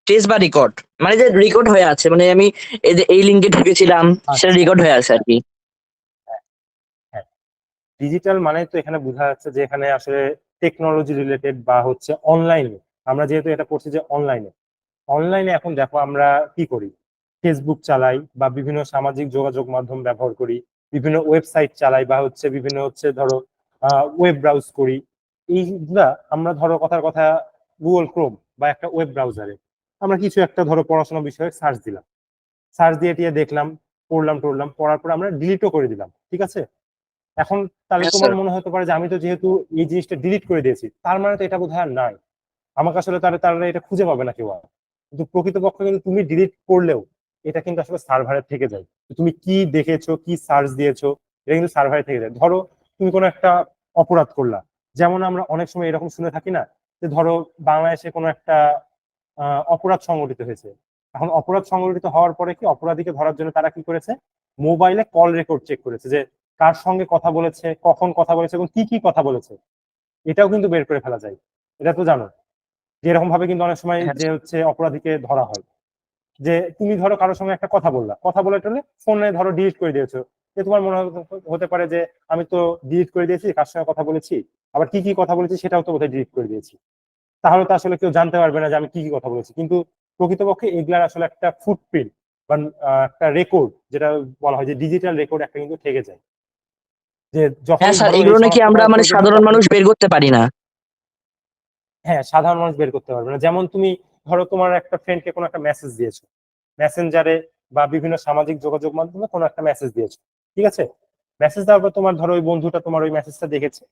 ট্রেস বা রেকর্ড। মানে যে রেকর্ড হয়ে আছে, মানে আমি এই যে এই লিঙ্কে ঢুকেছিলাম, সেটা আচ্ছা রেকর্ড হয়ে আছে আর কি। হ্যাঁ, ডিজিটাল মানে তো এখানে বোঝা যাচ্ছে যে এখানে আসলে টেকনোলজি রিলেটেড বা হচ্ছে অনলাইনে। আমরা যেহেতু এটা পড়ছি যে অনলাইনে, অনলাইনে এখন দেখো আমরা কি করি, ফেসবুক চালাই বা বিভিন্ন সামাজিক যোগাযোগ মাধ্যম ব্যবহার করি, বিভিন্ন ওয়েবসাইট চালাই বা হচ্ছে বিভিন্ন হচ্ছে ধরো ওয়েব ব্রাউজ করি। এইগুলা আমরা ধরো কথার কথা গুগল ক্রোম বা একটা ওয়েব ব্রাউজারে আমরা কিছু একটা ধরো পড়াশোনা বিষয়ে সার্চ দিলাম, সার্চ দিয়ে টিয়ে দেখলাম, পড়লাম টড়লাম, পড়ার পর আমরা ডিলিটও করে দিলাম, ঠিক আছে? এখন তাহলে হ্যাঁ তোমার স্যার। মনে হতে পারে যে আমি তো যেহেতু এই জিনিসটা ডিলিট করে দিয়েছি তার মানে তো এটা বোধহয় আর নাই, আমাকে আসলে তারা তারা এটা খুঁজে পাবে না কেউ আর। কিন্তু প্রকৃতপক্ষে কিন্তু তুমি ডিলিট করলেও এটা কিন্তু আসলে সার্ভারে থেকে যায়। তুমি কি দেখেছো, কি সার্চ দিয়েছো, এটা কিন্তু সার্ভারে থেকে যায়। ধরো তুমি কোনো একটা অপরাধ করলা, যেমন আমরা অনেক সময় এরকম শুনে থাকি না, যে ধরো বাংলাদেশে কোনো একটা অপরাধ সংগঠিত হয়েছে। এখন অপরাধ সংগঠিত হওয়ার পরে কি অপরাধীকে ধরার জন্য তারা কি করেছে, মোবাইলে কল রেকর্ড চেক করেছে, যে কার সঙ্গে কথা বলেছে, কখন কথা বলেছে এবং কি কি কথা বলেছে, এটাও কিন্তু বের করে ফেলা যায়। এটা তো জানো যে এরকম ভাবে কিন্তু অনেক সময় হ্যাঁ যে হচ্ছে অপরাধীকে ধরা হয়। যে তুমি ধরো কারোর সঙ্গে একটা কথা বললা, কথা বলে টলে ফোনে ধরো ডিলিট করে দিয়েছো, যে তোমার মনে হতে পারে যে আমি তো ডিলিট করে দিয়েছি, কার সঙ্গে কথা বলেছি, আবার কি কি কথা বলেছি সেটাও তো বোধহয় ডিলিট করে দিয়েছি, তাহলে তো আসলে কেউ জানতে পারবে না যে আমি কি কি কথা বলেছি। কিন্তু প্রকৃতপক্ষে এগুলার আসলে একটা ফুটপ্রিন্ট বা একটা রেকর্ড, যেটা বলা হয় যে ডিজিটাল রেকর্ড একটা কিন্তু থেকে যায়, যে হ্যাঁ যখনই স্যার, ধরো এই এগুলো নাকি শনাক্ত আমরা করার মানে প্রয়োজন হয় সাধারণ তখন। মানুষ বের করতে পারি না। হ্যাঁ, সাধারণ মানুষ বের করতে পারবে না। যেমন তুমি ধরো তোমার একটা ফ্রেন্ডকে কোনো একটা মেসেজ দিয়েছো মেসেঞ্জারে বা বিভিন্ন সামাজিক যোগাযোগ মাধ্যমে, কোনো একটা মেসেজ দিয়েছো, ঠিক আছে? মেসেজ দেওয়ার পর তোমার ধরো ওই বন্ধুটা তোমার ওই মেসেজটা দেখেছে,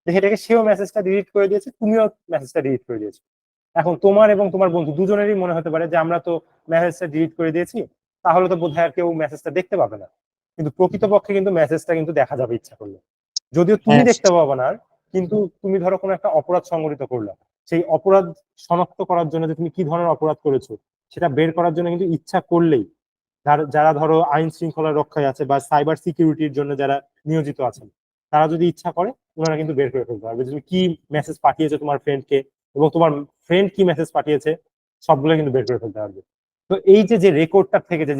দেখে দেখে সেও মেসেজটা ডিলিট করে দিয়েছে, তুমিও মেসেজটা ডিলিট করে দিয়েছো। এখন তোমার এবং তোমার বন্ধু দুজনেরই মনে হতে পারে যে আমরা তো মেসেজটা ডিলিট করে দিয়েছি, তাহলে তো বোধহয় আর কেউ মেসেজটা দেখতে পাবে না। কিন্তু প্রকৃতপক্ষে কিন্তু মেসেজটা কিন্তু দেখা যাবে ইচ্ছা করলে, যদিও তুমি হ্যাঁ দেখতে পাবে না আর। কিন্তু তুমি ধরো কোনো একটা অপরাধ সংঘটিত করলা, সেই অপরাধ শনাক্ত করার জন্য যে তুমি কি ধরনের অপরাধ করেছো সেটা বের করার জন্য কিন্তু ইচ্ছা করলেই যারা ধরো আইন শৃঙ্খলা রক্ষায় আছে বা সাইবার সিকিউরিটির জন্য যারা নিয়োজিত আছেন, তারা যদি ইচ্ছা করে ওনারা কিন্তু বের করে ফেলতে পারবে যে তুমি কি মেসেজ পাঠিয়েছো তোমার ফ্রেন্ডকে, এবং তোমার ফ্রেন্ড কি মেসেজ পাঠিয়েছে, সবগুলো কিন্তু বের করে ফেলতে পারবে। তো এই যে যে রেকর্ডটা থেকে যে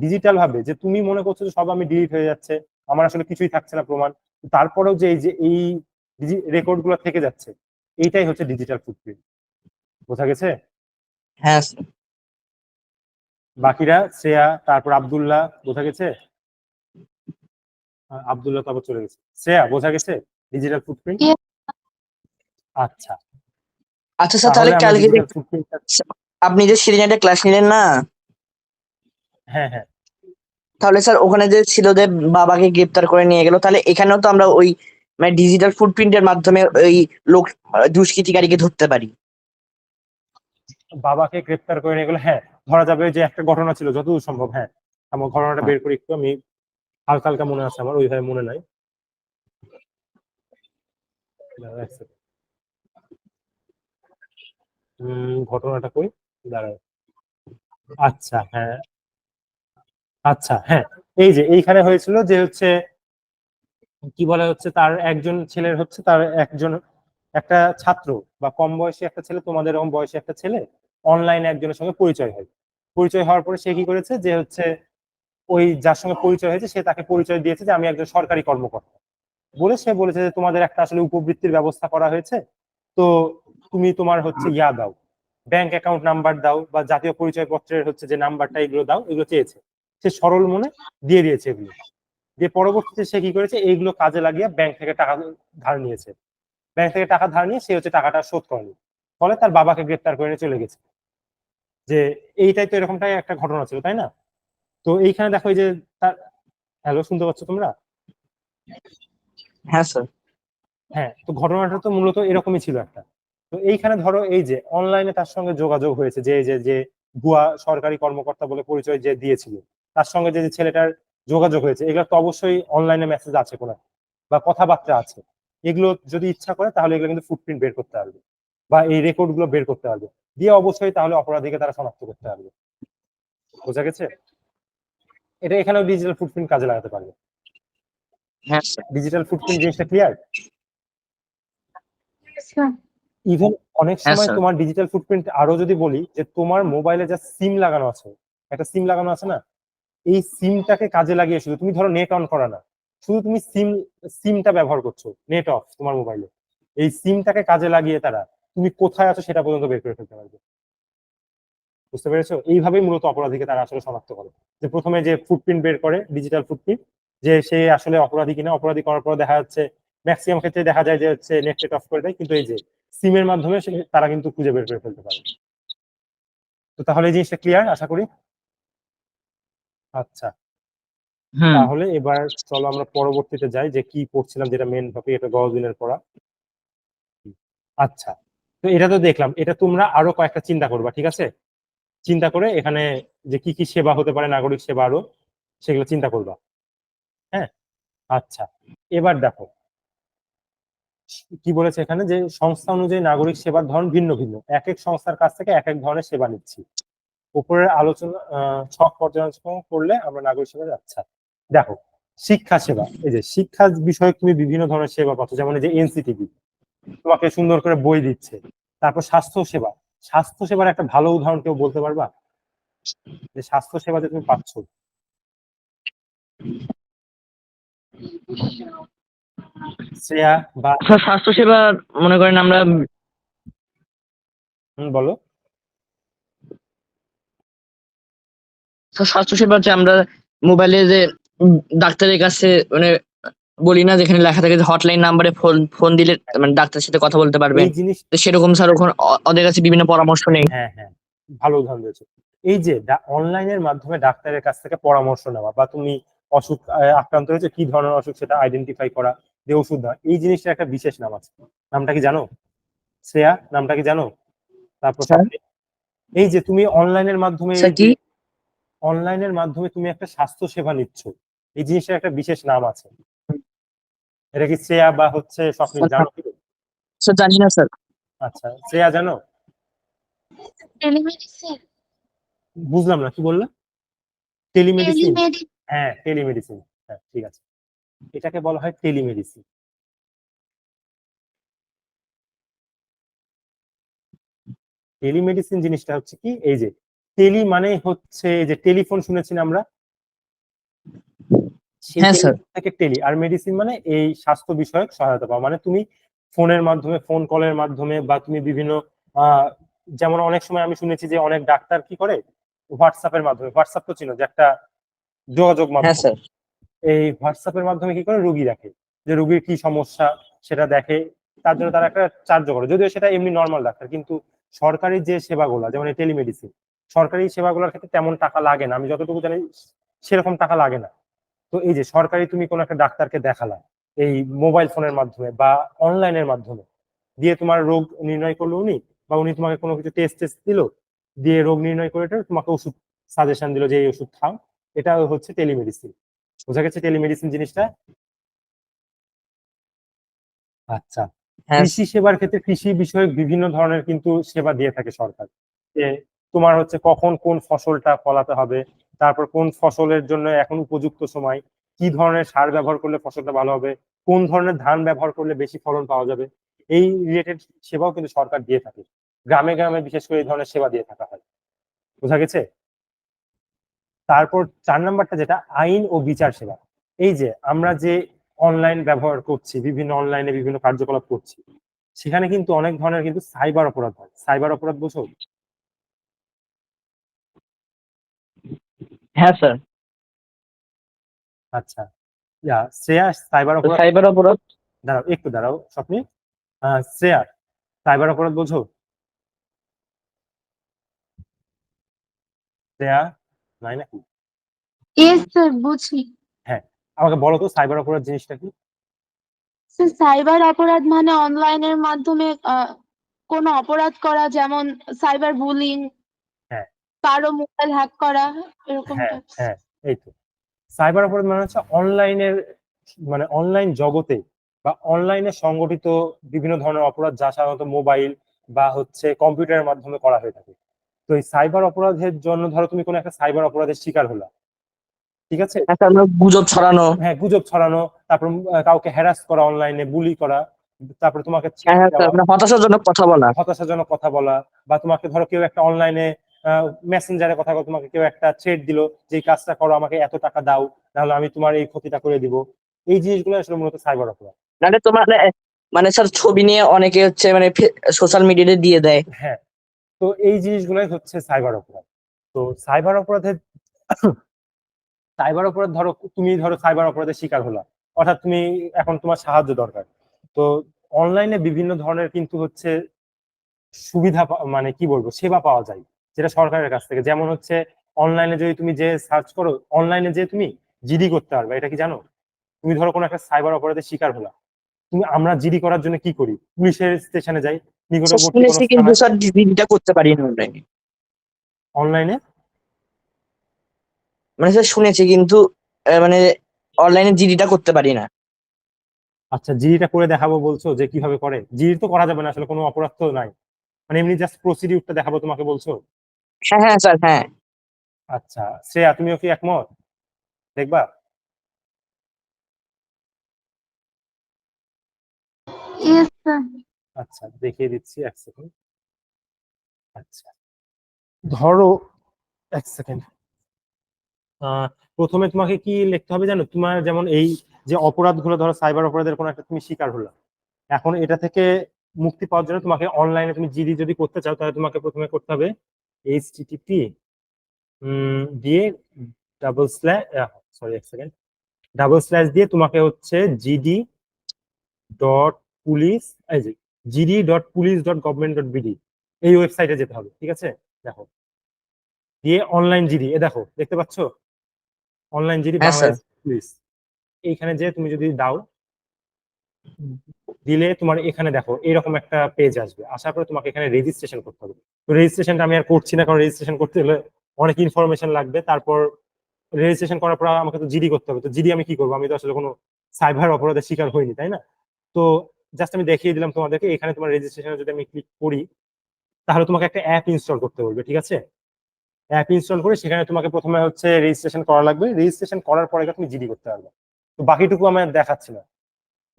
ডিজিটাল ভাবে যে তুমি মনে করছো যে সব আমি ডিলিট হয়ে যাচ্ছে, আমার আসলে কিছুই থাকছে না প্রমাণ, তারপরেও যে এই রেকর্ড গুলো থেকে যাচ্ছে, এইটাই হচ্ছে ডিজিটাল ফুটপ্রিন্ট। বোঝা গেছে? হ্যাঁ স্যার। বাকিরা শ্রেয়া, তারপর আব্দুল্লাহ, বোঝা গেছে? আব্দুল্লাহ তো আবার চলে গেছে। শ্রেয়া, বোঝা গেছে ডিজিটাল ফুটপ্রিন্ট? Yes, আচ্ছা, আচ্ছা স্যার, তাহলে তাহলে আমরা কালকে যে ডিজিটাল ফুটপ্রিন্টটা। আপনি যে সিরিজের ক্লাস নিলেন না, হ্যাঁ, হ্যাঁ, তাহলে স্যার ওখানে যে ছিল যে বাবাকে গ্রেপ্তার করে নিয়ে গেল, তাহলে এখানেও তো আমরা ওই মানে ডিজিটাল ফুটপ্রিন্টের মাধ্যমে ওই লোক দুষ্কৃতিকারীকে ধরতে পারি। বাবাকে গ্রেপ্তার করে নিয়ে গেলে হ্যাঁ ধরা যাবে যে একটা ঘটনা ছিল যতদূর সম্ভব। হ্যাঁ, আমার ঘটনাটা হ্যাঁ। বের করি একটু, আমি হালকা হালকা মনে আছে, আমার ওইভাবে মনে নাই। দাঁড়াও এক second। ঘটনাটা কই, দাঁড়াও। আচ্ছা, হ্যাঁ, আচ্ছা, হ্যাঁ, এই যে এইখানে হয়েছিল যে হচ্ছে কি বলে হচ্ছে তার একজন ছেলের হচ্ছে তার একজন একটা ছাত্র বা কম বয়সী একটা ছেলে, তোমাদের এরকম বয়সী একটা ছেলে অনলাইনে একজনের সঙ্গে পরিচয় হয়। পরিচয় হওয়ার পরে সে কি করেছে যে হচ্ছে ওই যার সঙ্গে পরিচয় হয়েছে সে তাকে পরিচয় দিয়েছে যে আমি একজন সরকারি কর্মকর্তা বলে। সে বলেছে যে তোমাদের একটা আসলে উপবৃত্তির ব্যবস্থা করা হয়েছে, তো তুমি তোমার হচ্ছে ইয়া দাও, ব্যাংক অ্যাকাউন্ট নাম্বার দাও বা জাতীয় পরিচয়পত্রের হচ্ছে যে নাম্বারটা, এগুলো দাও, এগুলো চেয়েছে। সে সরল মনে দিয়ে দিয়েছে এগুলো। দিয়ে পরবর্তীতে সে কি করেছে, এইগুলো কাজে লাগিয়ে ব্যাংক থেকে টাকা ধার নিয়েছে। ব্যাংক থেকে টাকা ধার নিয়ে সে হচ্ছে টাকাটা শোধ করেনি, ফলে তার বাবাকে গ্রেপ্তার করে নিয়ে চলে গেছে। যে এইটাই তো এরকমটাই একটা ঘটনা ছিল, তাই না? তো এইখানে দেখো এই যে তার, হ্যালো, শুনতে পাচ্ছ তোমরা? হ্যাঁ স্যার। হ্যাঁ, তো ঘটনাটা তো মূলত এরকমই ছিল একটা। তো এইখানে ধরো এই যে অনলাইনে তার সঙ্গে যোগাযোগ হয়েছে, যে যে ভুয়া সরকারি কর্মকর্তা বলে পরিচয় যে দিয়েছিল, তার সঙ্গে যে ছেলেটার যোগাযোগ হয়েছে, এগুলো তো অবশ্যই অনলাইনে মেসেজ আছে কোনো বা কথাবার্তা আছে। এগুলো যদি ইচ্ছা করে তাহলে এগুলো কিন্তু ফুটপ্রিন্ট বের করতে পারবে বা এই রেকর্ড গুলো বের করতে পারবে, দিয়ে অবশ্যই তাহলে অপরাধীকে তারা শনাক্ত করতে পারবে। বোঝা গেছে? এটা এখানেও ডিজিটাল ফুটপ্রিন্ট কাজে লাগাতে পারবে। হ্যাঁ স্যার। ডিজিটাল ফুটপ্রিন্ট জিনিসটা ক্লিয়ার? sir. ইভেন অনেক হ্যাঁ সময় স্যার। তোমার ডিজিটাল ফুটপ্রিন্ট আরো যদি বলি, যে তোমার মোবাইলে যা সিম লাগানো আছে, একটা সিম লাগানো আছে না, এই সিমটাকে কাজে লাগিয়ে শুধু তুমি ধরো নেট অন করা না, শুধু তুমি সিমটা ব্যবহার করছো, নেট অফ তোমার মোবাইলে, এই সিমটাকে কাজে লাগিয়ে তারা তুমি কোথায় আছো সেটা পর্যন্ত বের করে ফেলতে পারবে। বুঝতে পেরেছো? এইভাবেই মূলত অপরাধীকে তারা আসলে শনাক্ত করে। যে প্রথমে যে ফুটপ্রিন্ট বের করে, ডিজিটাল ফুটপ্রিন্ট, যে সে আসলে অপরাধী কিনা, অপরাধী করার পর দেখা যাচ্ছে ম্যাক্সিমাম ক্ষেত্রে দেখা যায় যে হচ্ছে নেট টেট অফ করে দেয়, কিন্তু এই যে সিমের মাধ্যমে তারা কিন্তু খুঁজে বের করে ফেলতে পারে। তো তাহলে এই জিনিসটা ক্লিয়ার আশা করি। আচ্ছা, হুম। তাহলে এবার চলো আমরা পরবর্তীতে যাই, যে কি পড়ছিলাম, যেটা মেন টপিক, এটা 10 দিনের পড়া। আচ্ছা, তো এটা তো দেখলাম, এটা তোমরা আরো কয়েকটা চিন্তা করবা, ঠিক আছে? চিন্তা করে এখানে যে কি কি সেবা হতে পারে, নাগরিক সেবা আরো, সেগুলো চিন্তা করবা। হ্যাঁ, আচ্ছা, এবার দেখো কি বলেছে এখানে, যে সংস্থা অনুযায়ী নাগরিক সেবার ধরন ভিন্ন ভিন্ন, এক এক সংস্থার কাছ থেকে এক এক ধরনের সেবা নিচ্ছি। উপরের আলোচনা ছক পর্যালোচনা করলে আমরা নাগরিক সেবা। আচ্ছা, দেখো, শিক্ষা সেবা, এই যে শিক্ষা বিষয়ক তুমি বিভিন্ন ধরনের সেবা পাচ্ছ, যেমন এই যে এনসিটিভি তোমাকে সুন্দর করে বই দিচ্ছে। তারপর স্বাস্থ্য সেবা, স্বাস্থ্য সেবার একটা ভালো উদাহরণ কেউ বলতে পারবা, যে স্বাস্থ্য সেবা যে তুমি পাচ্ছ? শ্রেয়া বা স্যার স্বাস্থ্যসেবা মনে করেন আমরা বলো। স্বাস্থ্যসেবা হচ্ছে আমরা মোবাইলে যে ডাক্তারের কাছে মানে বলি না, যেখানে লেখা থাকে যে হটলাইন নাম্বারে ফোন ফোন দিলে মানে ডাক্তারের সাথে কথা বলতে পারবেন। এই জিনিস, তো সেরকম স্যার ওখানে ওদের কাছে বিভিন্ন পরামর্শ নেই। হ্যাঁ হ্যাঁ, ভালো উদাহরণ দিয়েছো। এই যে অনলাইনের মাধ্যমে ডাক্তারের কাছ থেকে পরামর্শ নেওয়া, বা তুমি অসুখ আক্রান্ত হয়েছে, কি ধরনের অসুখ সেটা আইডেন্টিফাই করা, যে ওষুধ দেওয়া, এই জিনিসটা একটা বিশেষ নাম আছে। নামটা কি জানো শ্রেয়া? নামটা কি জানো? তারপর স্যার এই যে তুমি অনলাইনের মাধ্যমে, স্যার এই কি যে অনলাইনের মাধ্যমে তুমি একটা স্বাস্থ্য সেবা নিচ্ছ, এই জিনিসটার একটা বিশেষ নাম আছে। এটা কি শ্রেয়া বা হচ্ছে স্বপ্নিল জানো কি? স্যার জানি না স্যার। আচ্ছা, শ্রেয়া জানো? টেলিমেডিসিন। বুঝলাম না, কি বললে? টেলিমেডিসিন? টেলিমেডি হ্যাঁ, টেলিমেডিসিন। হ্যাঁ, ঠিক আছে, এটাকে বলা হয় টেলিমেডিসিন। টেলিমেডিসিন জিনিসটা হচ্ছে কি, এই যে টেলি মানে হচ্ছে এই যে টেলিফোন শুনেছি না আমরা, সেই হ্যাঁ স্যার। টেলিফোন থেকে টেলি, আর মেডিসিন মানে এই স্বাস্থ্য বিষয়ক সহায়তা পাওয়া। মানে তুমি ফোনের মাধ্যমে, ফোন কলের মাধ্যমে, বা তুমি বিভিন্ন আহ, যেমন অনেক সময় আমি শুনেছি যে অনেক ডাক্তার কি করে, হোয়াটসঅ্যাপের মাধ্যমে, হোয়াটসঅ্যাপ তো চিনো যে একটা যোগাযোগ হ্যাঁ মাধ্যম, স্যার। এই হোয়াটসঅ্যাপের মাধ্যমে কি করে রুগী দেখে, যে রুগীর কি সমস্যা সেটা দেখে, তার জন্য তারা একটা চার্জ করে, যদিও সেটা এমনি নর্মাল ডাক্তার। কিন্তু সরকারি যে সেবাগুলো, যেমন এই টেলিমেডিসিন, সরকারি সেবাগুলোর ক্ষেত্রে তেমন টাকা লাগে না, আমি যতটুকু জানি সেরকম টাকা লাগে না। তো এই যে সরকারি তুমি কোনো একটা ডাক্তারকে দেখালা এই মোবাইল ফোনের মাধ্যমে বা অনলাইনের মাধ্যমে, দিয়ে তোমার রোগ নির্ণয় করলো উনি, বা উনি তোমাকে কোনো কিছু টেস্ট টেস্ট দিল, দিয়ে রোগ নির্ণয় করে তোমাকে ওষুধ সাজেশন দিল যে এই ওষুধ খাও, এটা হচ্ছে টেলিমেডিসিন। বোঝা গেছে টেলিমেডিসিন জিনিসটা? আচ্ছা, হ্যাঁ কৃষি সেবার ক্ষেত্রে কৃষি বিষয়ক বিভিন্ন ধরনের কিন্তু সেবা দিয়ে থাকে সরকার, যে তোমার হচ্ছে কখন কোন ফসলটা ফলাতে হবে, তারপর কোন ফসলের জন্য এখন উপযুক্ত সময়, কি ধরনের সার ব্যবহার করলে ফসলটা ভালো হবে, কোন ধরনের ধান ব্যবহার করলে বেশি ফলন পাওয়া যাবে, এই রিলেটেড সেবাও কিন্তু সরকার দিয়ে থাকে। গ্রামে গ্রামে বিশেষ করে এই ধরনের সেবা দিয়ে থাকা হয়। বোঝা গেছে? তারপর 4 নাম্বারটা যেটা আইন ও বিচার সেবা। এই যে আমরা যে অনলাইন ব্যবহার করছি, বিভিন্ন অনলাইনে বিভিন্ন কার্যকলাপ করছি, সেখানে কিন্তু অনেক ধরনের কিন্তু সাইবার অপরাধ হয়। সাইবার অপরাধ বুঝো? হ্যাঁ স্যার। আচ্ছা, শ্রেয়া, সাইবার তো অপরাধ, সাইবার অপরাধ দাঁড়াও একটু দাঁড়াও স্বপ্নি। শ্রেয়া, সাইবার অপরাধ বোঝো? শ্রেয়া, নাই নাকি? ইয়েস স্যার, বুঝি। হ্যাঁ, আমাকে বলো তো সাইবার অপরাধ জিনিসটা কি? স্যার, সাইবার অপরাধ মানে অনলাইনের মাধ্যমে কোনো অপরাধ করা, যেমন সাইবার বুলিং, হ্যাঁ কারো মোবাইল হ্যাক করা, এরকম হ্যাঁ টাইপস। হ্যাঁ, এই তো সাইবার অপরাধ মানে হচ্ছে অনলাইনের, মানে অনলাইন জগতে বা অনলাইনে সংগঠিত বিভিন্ন ধরনের অপরাধ, যা সাধারণত মোবাইল বা হচ্ছে কম্পিউটারের মাধ্যমে করা হয়ে থাকে। তো এই সাইবার অপরাধের জন্য ধরো তুমি কোনো একটা সাইবার অপরাধের শিকার হলা, ঠিক আছে? হ্যাঁ স্যার, আমরা গুজব ছড়ানো। হ্যাঁ, গুজব ছড়ানো, তারপর কাউকে হ্যারাস করা, অনলাইনে বুলি করা, তারপর তোমাকে হ্যাঁ threat হ্যাঁ স্যার, দেওয়া, মানে হতাশাজনক কথা বলা। হতাশাজনক কথা বলা, বা তোমাকে ধরো কেউ একটা অনলাইনে মেসেঞ্জারে কথা বলে তোমাকে কেউ একটা থ্রেট দিল যে এই কাজটা করো, আমাকে এত টাকা দাও, নাহলে আমি তোমার এই ক্ষতিটা করে দিব। এই জিনিসগুলো আসলে মূলত সাইবার অপরাধ। মানে তোমার মানে স্যার ছবি নিয়ে অনেকে হচ্ছে মানে সোশ্যাল মিডিয়াতে দিয়ে দেয়। হ্যাঁ, তো এই জিনিসগুলোই হচ্ছে সাইবার অপরাধ। তো সাইবার অপরাধের সাইবার অপরাধ ধরো, তুমি ধরো সাইবার অপরাধের শিকার হলা, অর্থাৎ তুমি এখন তোমার সাহায্য দরকার। তো অনলাইনে বিভিন্ন ধরনের কিন্তু হচ্ছে সুবিধা মানে কি বলবো, সেবা পাওয়া যায় যেটা সরকারের কাছ থেকে। যেমন হচ্ছে অনলাইনে যদি তুমি যে সার্চ করো, অনলাইনে যে তুমি জিডি করতে পারবে, এটা কি জানো? তুমি ধরো কোনো একটা সাইবার অপরাধের শিকার হলা, আমরা জিডি করার জন্য কি করি, পুলিশের স্টেশনে যাই, স্যার নিকটবর্তী কোনো শুনেছি, কিন্তু থানায়। স্যার ডিলিটটা করতে পারি না অনলাইনে। অনলাইনে, মানে স্যার শুনেছি, কিন্তু মানে অনলাইনে জিডিটা করতে পারি না। আচ্ছা, জিডিটা করে দেখাবো বলছো, যে কিভাবে করে? জিডি তো করা যাবে না, আসলে কোনো অপরাধ তো নাই, মানে এমনি জাস্ট প্রসিডিউরটা দেখাবো তোমাকে বলছো? হ্যাঁ হ্যাঁ স্যার, হ্যাঁ। আচ্ছা, শ্রেয়া তুমিও কি একমত? দেখবা? Yes sir. আচ্ছা, দেখিয়ে দিচ্ছি, এক সেকেন্ড। আচ্ছা, ধরো, এক সেকেন্ড। আহ প্রথমে তোমাকে কি লিখতে হবে জানো? তোমার যেমন এই যে অপরাধগুলো, ধরো সাইবার অপরাধের কোনো একটা তুমি শিকার হলো, এখন এটা থেকে মুক্তি পাওয়ার জন্য তোমাকে অনলাইনে তুমি জিডি যদি করতে চাও, তাহলে তোমাকে প্রথমে করতে হবে এইচটিটিপি দিয়ে ডাবল স্ল্যাশ, সরি এক সেকেন্ড, ডাবল স্ল্যাশ দিয়ে তোমাকে হচ্ছে জিডি ডট পুলিশ, এই যে gd.police.government.bd এই ওয়েবসাইটে যেতে হবে, ঠিক আছে? দেখো, দিয়ে অনলাইন জিডি, এ দেখো দেখতে পাচ্ছ, অনলাইন জিডি হ্যাঁ স্যার। বাংলাদেশ পুলিশ, এইখানে যে তুমি যদি দাও, দিলে তোমার এখানে দেখো এরকম একটা পেজ আসবে, আসার পরে তোমাকে এখানে রেজিস্ট্রেশন করতে হবে। তো রেজিস্ট্রেশনটা আমি আর করছি না, কারণ রেজিস্ট্রেশন করতে হলে অনেক ইনফরমেশন লাগবে। তারপর রেজিস্ট্রেশন করার পর আমাকে তো জিডি করতে হবে, তো জিডি আমি কি করবো, আমি তো আসলে কোনো সাইবার অপরাধের শিকার হইনি, তাই না? তো জাস্ট আমি দেখিয়ে দিলাম তোমাদেরকে, এখানে তোমার রেজিস্ট্রেশনে যদি আমি ক্লিক করি, তাহলে তোমাকে একটা অ্যাপ ইনস্টল করতে বলবে, ঠিক আছে? অ্যাপ ইনস্টল করে সেখানে তোমাকে প্রথমে হচ্ছে রেজিস্ট্রেশন করা লাগবে, রেজিস্ট্রেশন করার পরে তুমি জিডি করতে পারবে। তো বাকিটুকু আমি আর দেখাচ্ছি না,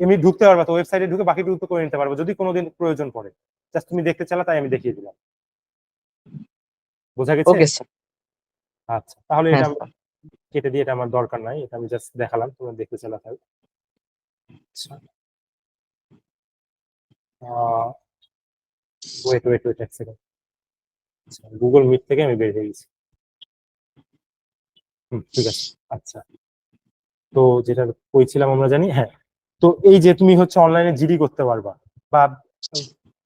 এমনি ঢুকতে পারবা, তো ওয়েবসাইটে ঢুকে বাকিটুকু তো করে নিতে পারবো যদি কোনোদিন প্রয়োজন পড়ে। জাস্ট তুমি দেখতে চালা, তাই আমি দেখিয়ে দিলাম। বোঝা গেছে? Okay sir. আচ্ছা, তাহলে হ্যাঁ এটা আমি স্যার। কেটে দিয়ে, এটা আমার দরকার নাই, এটা আমি জাস্ট দেখালাম, তোমরা দেখতে চালা তাই। আচ্ছা, ওয়েট ওয়েট ওয়েট এক সেকেন্ড, আচ্ছা গুগল মিট থেকে আমি বের হয়ে গেছি। ঠিক আছে। আচ্ছা, তো যেটা কইছিলাম আমরা জানি, হ্যাঁ, তো এই যে তুমি হচ্ছে অনলাইনে জিডি করতে পারবা, বা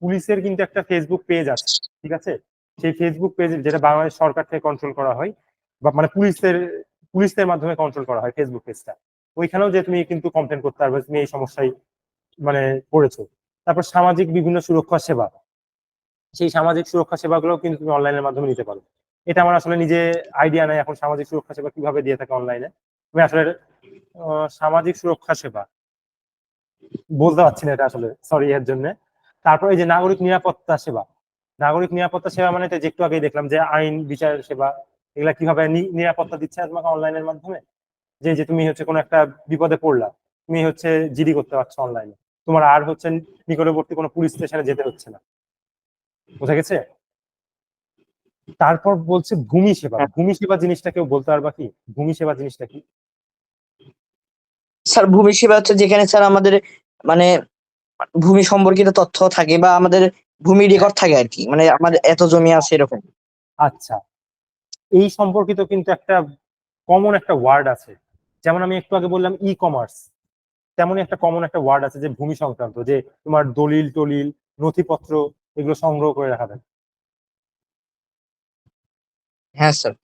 পুলিশের কিন্তু একটা ফেসবুক পেজ আছে, ঠিক আছে? সেই ফেসবুক পেজ, যেটা বাংলাদেশ সরকার থেকে কন্ট্রোল করা হয়, বা মানে পুলিশদের মাধ্যমে কন্ট্রোল করা হয় ফেসবুক পেজটা, ওইখানেও যে তুমি কিন্তু কমপ্লেন করতে পারবে তুমি এই সমস্যায় মানে পড়েছো। তারপর সামাজিক বিভিন্ন সুরক্ষা সেবা, সেই সামাজিক সুরক্ষা সেবাগুলো কিন্তু তুমি অনলাইনের মাধ্যমে নিতে পারো। এটা আমার আসলে নিজে আইডিয়া নাই এখন সামাজিক সুরক্ষা সেবা কিভাবে দিয়ে থাকে অনলাইনে, আমি আসলে সামাজিক সুরক্ষা সেবা বলতে পারছি না এটা আসলে, সরি এর জন্য। তারপর এই যে নাগরিক নিরাপত্তা সেবা, নাগরিক নিরাপত্তা সেবা মানে তো যে একটু আগেই দেখলাম যে আইন বিচার সেবা, এগুলা কিভাবে নিরাপত্তা দিচ্ছে না তোমাকে অনলাইনের মাধ্যমে। যে যে তুমি হচ্ছে কোনো একটা বিপদে পড়লা, তুমি হচ্ছে জিডি করতে পারছো অনলাইনে, তোমার আর হচ্ছে নিকটবর্তী কোনো পুলিশ স্টেশনে যেতে হচ্ছে না। বোঝা গেছে? তারপর বলছে ভূমি সেবা, হ্যাঁ। ভূমি সেবা জিনিসটা কেউ বলতে পারবা কি? ভূমি সেবা জিনিসটা কি? স্যার ভূমি সেবা হচ্ছে যেখানে স্যার আমাদের মানে ভূমি সম্পর্কিত তথ্য থাকে বা আমাদের ভূমি রেকর্ড থাকে আর কি, মানে আমার এত জমি আছে এরকম। আচ্ছা, এই সম্পর্কিত কিন্তু একটা কমন একটা ওয়ার্ড আছে, যেমন আমি একটু আগে বললাম ই কমার্স, তেমনই একটা কমন একটা ওয়ার্ড আছে যে ভূমি সংক্রান্ত, যে তোমার দলিল টলিল নথিপত্র এগুলো সংগ্রহ করে রাখা থাকে। হ্যাঁ স্যার।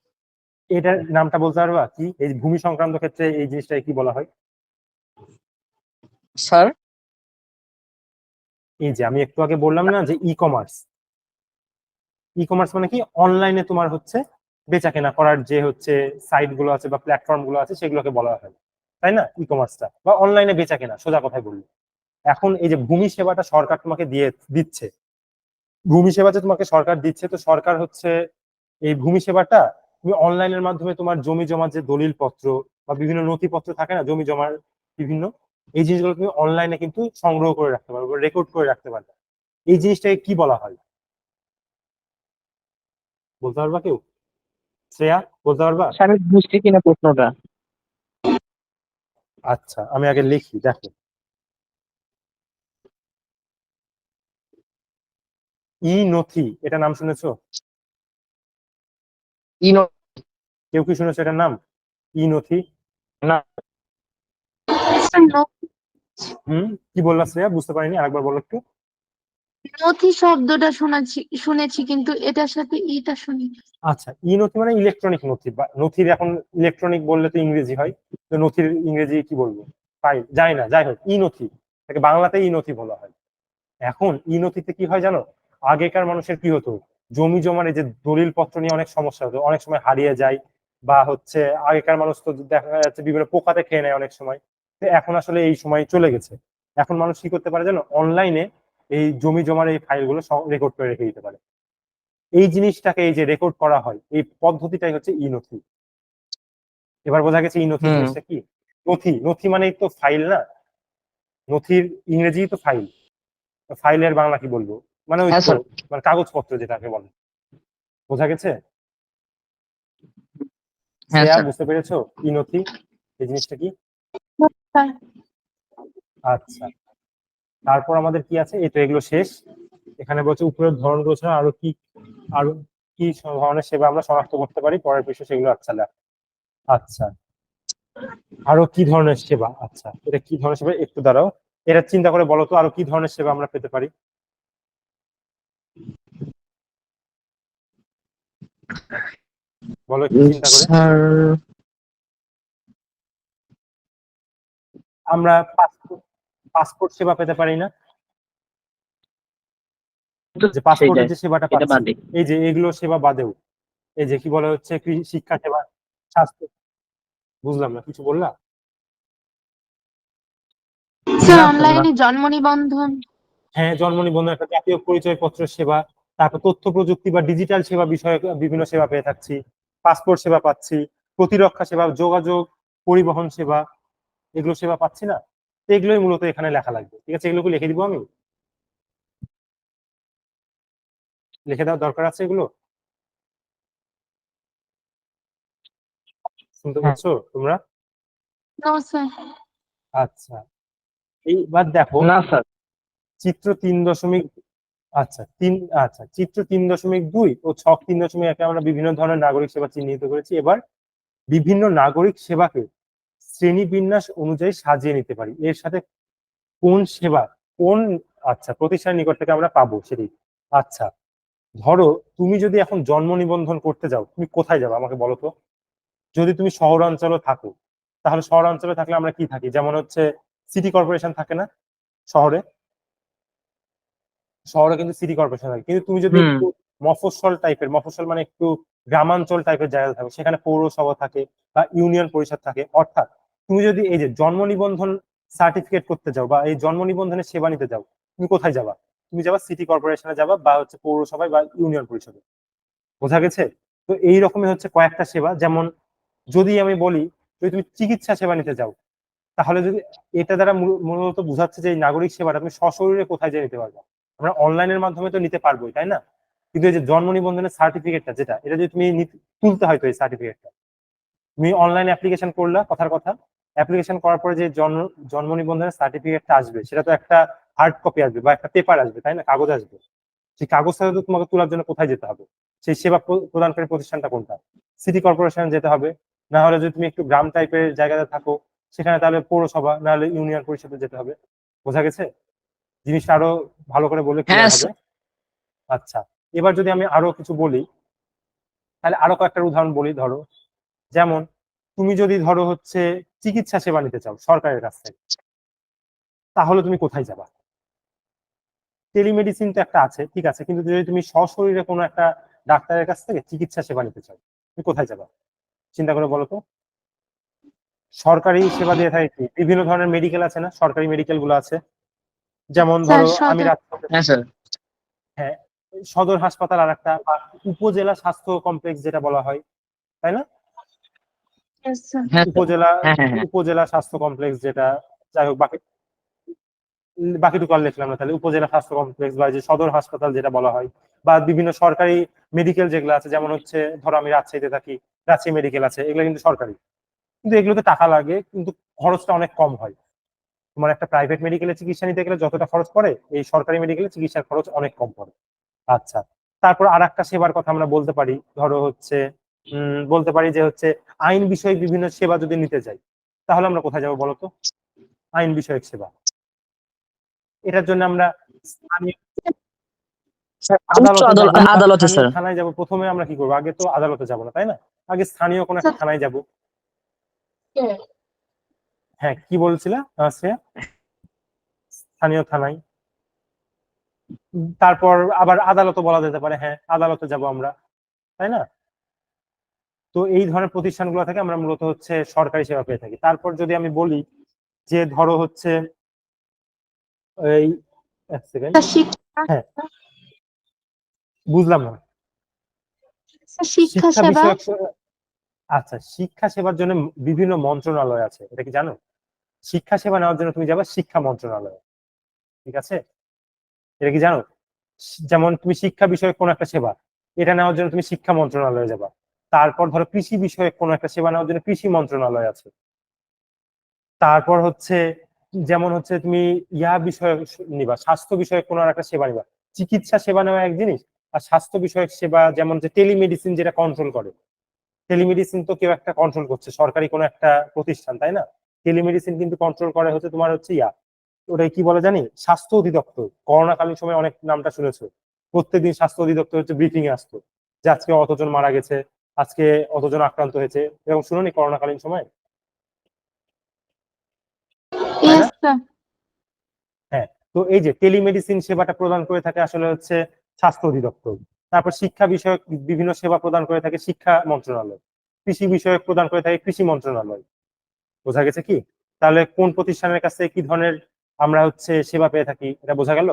এটার নামটা বলতে পারবা কি? এই ভূমি সংক্রান্ত ক্ষেত্রে এই জিনিসটাকে কি বলা হয়? স্যার এই যে আমি একটু আগে বললাম না যে ই কমার্স, ই কমার্স মানে কি? অনলাইনে তোমার হচ্ছে বেচা কেনা করার যে হচ্ছে সাইট গুলো আছে বা প্ল্যাটফর্ম গুলো আছে, সেগুলোকে বলা হয়, তাই না, ই কমার্সটা, বা অনলাইনে বেচা কেনা, সোজা কথায় বললি। এখন এই যে ভূমি সেবাটা সরকার তোমাকে দিচ্ছে, ভূমি সেবা যে তোমাকে সরকার দিচ্ছে, তো সরকার হচ্ছে এই ভূমি সেবাটা তুমি অনলাইনের মাধ্যমে তোমার জমি জমার যে দলিল পত্র বা বিভিন্ন নথিপত্র থাকে না জমি জমার বিভিন্ন, এই জিনিসগুলো তুমি অনলাইনে কিন্তু সংগ্রহ করে রাখতে পারবে, রেকর্ড করে রাখতে পারবে। এই জিনিসটাকে কি বলা হয় বলতে পারবা কেউ? শ্রেয়া, বলতে পারবা? স্যার আমি বুঝছি কিনা প্রশ্নটা। আচ্ছা, আমি আগে লিখি, দেখো, ই নথি, এটা নাম শুনেছো? ইনো কেউ কি শুনেছো এটার নাম, ই নথি? না কি বললা শ্রেয়া, বুঝতে পারিনি, আরেকবার বলো একটু। নথি শব্দটা শুনেছি কিন্তু এটার সাথে ইটা শুনি। আচ্ছা, ই নথি মানে ইলেকট্রনিক নথি, বা নথির এখন ইলেকট্রনিক বললে তো ইংরেজি হয়, তো নথির ইংরেজি কি বলবো, ফাইল, জানি না, যাই হোক ই নথি, তাকে বাংলাতে ই নথি বলা হয়। এখন ই নথিতে কি হয় জানো, আগেকার মানুষের কি হতো, জমি জমার এই যে দলিল পত্র নিয়ে অনেক সমস্যা হতো, অনেক সময় হারিয়ে যায়, বা হচ্ছে আগেকার মানুষ তো দেখা যাচ্ছে বিভিন্ন পোকাতে খেয়ে নেয় অনেক সময়। তো এখন আসলে এই সময় চলে গেছে, এখন মানুষ কি করতে পারে জানো, অনলাইনে এই জমি জমার এই ফাইলগুলো রেকর্ড করে রেখে দিতে পারে। এই জিনিসটাকে এই যে রেকর্ড করা হয়, এই পদ্ধতিটাই হচ্ছে ই নথি। এবার বোঝা গেছে ই নথি হুম। জিনিসটা কি? নথি, নথি মানেই তো ফাইল না, নথির ইংরেজি তো ফাইল, ফাইলের বাংলা কি বলবো, মানে ওই হ্যাঁ তো স্যার। মানে কাগজপত্র যেটাকে বলে। বোঝা গেছে? হ্যাঁ শ্রেয়া, স্যার। বুঝতে পেরেছো ই নথি এই জিনিসটা কি? স্যার আচ্ছা, তারপর আমাদের কি আছে? এই তো এগুলো শেষ। এখানে বলছে উপরের ধরনগুলো ছাড়া আরো কি ধরনের সেবা আমরা শনাক্ত করতে পারি, পরের পৃষ্ঠে সেগুলো আচ্ছা আচ্ছা, আরো কি ধরনের সেবা? আচ্ছা, এটা কি ধরনের সেবা একটু দাঁড়াও, এটা চিন্তা করে বলো তো আরো কি ধরনের সেবা আমরা পেতে পারি। বলো একটু চিন্তা করে। স্যার আমরা পাসপোর্ট সেবা পেতে পারি না? যে পাসপোর্টের সেটাই, যে সেবাটা এটা পাচ্ছি, বাদে। এই যে এগুলো সেবা বাদেও এই যে কি বলা হচ্ছে শিক্ষা সেবা, স্বাস্থ্য, বুঝলাম না, কিছু বললা? স্যার না স্যার না। অনলাইনে জন্ম নিবন্ধন। হ্যাঁ, জন্ম নিবন্ধন, একটা জাতীয় পরিচয়পত্র সেবা, তারপর তথ্য প্রযুক্তি বা ডিজিটাল সেবা বিষয়ক বিভিন্ন সেবা পেয়ে থাকছি, পাসপোর্ট সেবা পাচ্ছি, প্রতিরক্ষা সেবা, যোগাযোগ, পরিবহন সেবা, এগুলো সেবা পাচ্ছি না? তো এগুলোই মূলত এখানে লেখা লাগবে। ঠিক আছে, এগুলোকে লিখে দিব আমি, লিখে দেওয়ার দরকার আছে এগুলো, শুনতে হ্যাঁ। পাচ্ছো তোমরা? No sir. আচ্ছা, এইবার দেখো না স্যার। চিত্র 3., আচ্ছা চিত্র 3.2 ও ছক 3.1 আমরা বিভিন্ন ধরনের নাগরিক সেবা চিহ্নিত করেছি। এবার বিভিন্ন নাগরিক সেবাকে শ্রেণীবিন্যাস অনুযায়ী সাজিয়ে নিতে পারি। এর সাথে কোন সেবা কোন আচ্ছা প্রতিষ্ঠানের নিকট থেকে আমরা পাবো সেটি। আচ্ছা, ধরো তুমি যদি এখন জন্ম নিবন্ধন করতে যাও, তুমি কোথায় যাবে আমাকে বলো তো? যদি তুমি শহরাঞ্চলে থাকো, তাহলে শহরাঞ্চলে থাকলে আমরা কি থাকি, যেমন হচ্ছে সিটি কর্পোরেশন থাকে না শহরে? শহরে কিন্তু সিটি কর্পোরেশন থাকে, কিন্তু তুমি যদি হুম। একটু মফস্বল টাইপের, মফস্বল মানে একটু গ্রামাঞ্চল টাইপের জায়গা থাকে, সেখানে পৌরসভা থাকে বা ইউনিয়ন পরিষদ থাকে। অর্থাৎ তুমি যদি এই যে জন্ম নিবন্ধন সার্টিফিকেট করতে যাও বা এই জন্ম নিবন্ধনের সেবা নিতে যাও, তুমি কোথায় যাবা? তুমি যাবা সিটি কর্পোরেশনে যাবা বা হচ্ছে পৌরসভায় বা ইউনিয়ন পরিষদে। বোঝা গেছে? তো এই রকমই হচ্ছে কয়েকটা সেবা। যেমন যদি আমি বলি, যদি তুমি চিকিৎসা সেবা নিতে যাও, তাহলে যদি এটা দ্বারা মূলত বোঝাচ্ছে যে এই নাগরিক সেবাটা তুমি সশরীরে কোথায় যেয়ে নিতে পারবে। আমরা অনলাইনের মাধ্যমে তো নিতে পারবোই, তাই না? কিন্তু এই যে জন্ম নিবন্ধনের সার্টিফিকেটটা যেটা, এটা যদি তুমি তুলতে হয়, তো এই সার্টিফিকেটটা তুমি অনলাইন অ্যাপ্লিকেশন করলা, কথার কথা, অ্যাপ্লিকেশন করার পরে যে জন্ম নিবন্ধনের সার্টিফিকেটটা আসবে, সেটা তো একটা হার্ড কপি আসবে বা একটা পেপার আসবে, তাই না? কাগজ আসবে। সেই কাগজটা তো তোমাকে তোলার জন্য কোথায় যেতে হবে? সেই সেবা প্রদানকারী প্রতিষ্ঠানটা কোনটা? সিটি কর্পোরেশনে যেতে হবে। না হলে যদি তুমি একটু গ্রাম টাইপের জায়গাতে থাকো, সেখানে তাহলে পৌরসভা না হলে ইউনিয়ন পরিষদে যেতে হবে। বোঝা গেছে? জিনিসটা আরো ভালো করে বলে হ্যাঁ ক্লিয়ার হবে। আচ্ছা, এবার যদি আমি আরো কিছু বলি, তাহলে আরো কয়েকটা উদাহরণ বলি। ধরো, যেমন তুমি যদি ধরো হচ্ছে চিকিৎসা সেবা নিতে চাও সরকারের কাছ থেকে, তাহলে তুমি কোথায় যাবা? টেলিমেডিসিন তো একটা আছে, ঠিক আছে, কিন্তু যদি তুমি সশরীরে কোনো একটা ডাক্তারের কাছ থেকে চিকিৎসা সেবা নিতে চাও, তুমি কোথায় যাবা? চিন্তা করে বলো তো। সরকারি সেবা দিয়ে থাকে কি, বিভিন্ন ধরনের মেডিকেল আছে না, সরকারি মেডিকেল গুলো আছে। যেমন স্যার ধরো আমি সদর। হ্যাঁ স্যার। হ্যাঁ, সদর হাসপাতাল আর একটা, বা উপজেলা স্বাস্থ্য কমপ্লেক্স যেটা বলা হয়, তাই না? Yes, sir. হ্যাঁ স্যার। উপজেলা হ্যাঁ হ্যাঁ হ্যাঁ। উপজেলা স্বাস্থ্য কমপ্লেক্স যেটা, যাই হোক, বাকিটুকু আর লিখলাম না। তাহলে উপজেলা স্বাস্থ্য কমপ্লেক্স বা যে সদর হাসপাতাল যেটা বলা হয়, বা বিভিন্ন সরকারি মেডিকেল যেগুলো আছে, যেমন হচ্ছে ধরো আমি রাজশাহীতে থাকি, রাজশাহী মেডিকেল আছে, এগুলো কিন্তু সরকারি, কিন্তু এগুলোতে টাকা লাগে, কিন্তু খরচটা অনেক কম হয়। তোমার একটা প্রাইভেট মেডিকেলে চিকিৎসা নিতে গেলে যতটা খরচ পড়ে, এই সরকারি মেডিকেলে চিকিৎসার খরচ অনেক কম পড়ে। আচ্ছা, তারপর আর একটা সেবার কথা আমরা বলতে পারি। ধরো হচ্ছে বলতে পারি যে হচ্ছে আইন বিষয়ক বিভিন্ন সেবা যদি নিতে যাই, তাহলে আমরা কোথায় যাবো বলতো? আইন বিষয়ক সেবা, এটার জন্য আমরা স্থানীয় উচ্চ আদালতে যাব বা আদালতে স্থানীয় স্যার। থানায় যাব। প্রথমে আমরা কি করবো? আগে তো আদালতে যাবো না, তাই না? আগে স্থানীয় কোনো একটা থানায় যাব। হ্যাঁ, কি বলছিলা শ্রেয়া? স্থানীয় থানায়, তারপর আবার আদালতে বলা যেতে পারে। হ্যাঁ, আদালতে যাব আমরা, তাই না? তো এই ধরনের প্রতিষ্ঠানগুলো থেকে আমরা মূলত হচ্ছে সরকারি সেবা পেয়ে থাকি। তারপর যদি আমি বলি যে ধরো হচ্ছে এই, এক সেকেন্ড, স্যার শিক্ষা। হ্যাঁ, বুঝলাম না। স্যার শিক্ষা শিক্ষা সেবা। বিষয়ক আচ্ছা, শিক্ষা সেবার জন্য বিভিন্ন মন্ত্রণালয় আছে, এটা কি জানো? শিক্ষা সেবা নেওয়ার জন্য তুমি যাবে শিক্ষা মন্ত্রণালয়ে, ঠিক আছে? এটা কি জানো? যেমন তুমি শিক্ষা বিষয়ক কোন একটা সেবা, এটা নেওয়ার জন্য তুমি শিক্ষা মন্ত্রণালয়ে যাবা। তারপর ধরো কৃষি বিষয়ক কোন একটা সেবা নেওয়ার জন্য কৃষি মন্ত্রণালয় আছে। তারপর হচ্ছে যেমন হচ্ছে তুমি বিষয়ে নিবা, স্বাস্থ্য বিষয়ে কোনো একটা সেবা নিবা। চিকিৎসা সেবা নেওয়া এক জিনিস, আর স্বাস্থ্য বিষয়ক সেবা যেমন যে টেলিমেডিসিন যেটা কন্ট্রোল করে, টেলিমেডিসিন তো কেউ একটা কন্ট্রোল করছে, সরকারি কোনো একটা প্রতিষ্ঠান, তাই না? টেলিমেডিসিন কিন্তু কন্ট্রোল করে হচ্ছে তোমার হচ্ছে ওটাই কি বলে জানি, স্বাস্থ্য অধিদপ্তর। করোনাকালীন সময় অনেক নামটা শুনেছো, প্রত্যেকদিন স্বাস্থ্য অধিদপ্তর হচ্ছে ব্রিফিং এ আসতো যে আজকে অতজন মারা গেছে, আজকে অতজন আক্রান্ত হয়েছে, এরকম শুনোনি করোনাকালীন সময়, তাই না? Yes sir. হ্যাঁ। তো এই যে টেলিমেডিসিন সেবাটা প্রদান করে থাকে আসলে হচ্ছে স্বাস্থ্য অধিদপ্তর। তারপর শিক্ষা বিষয়ক বিভিন্ন সেবা প্রদান করে থাকে শিক্ষা মন্ত্রণালয়। কৃষি বিষয়ক প্রদান করে থাকে কৃষি মন্ত্রণালয়। বোঝা গেছে কি? তাহলে কোন প্রতিষ্ঠানের কাছে কি ধরনের আমরা হচ্ছে সেবা পেয়ে থাকি, এটা বোঝা গেল?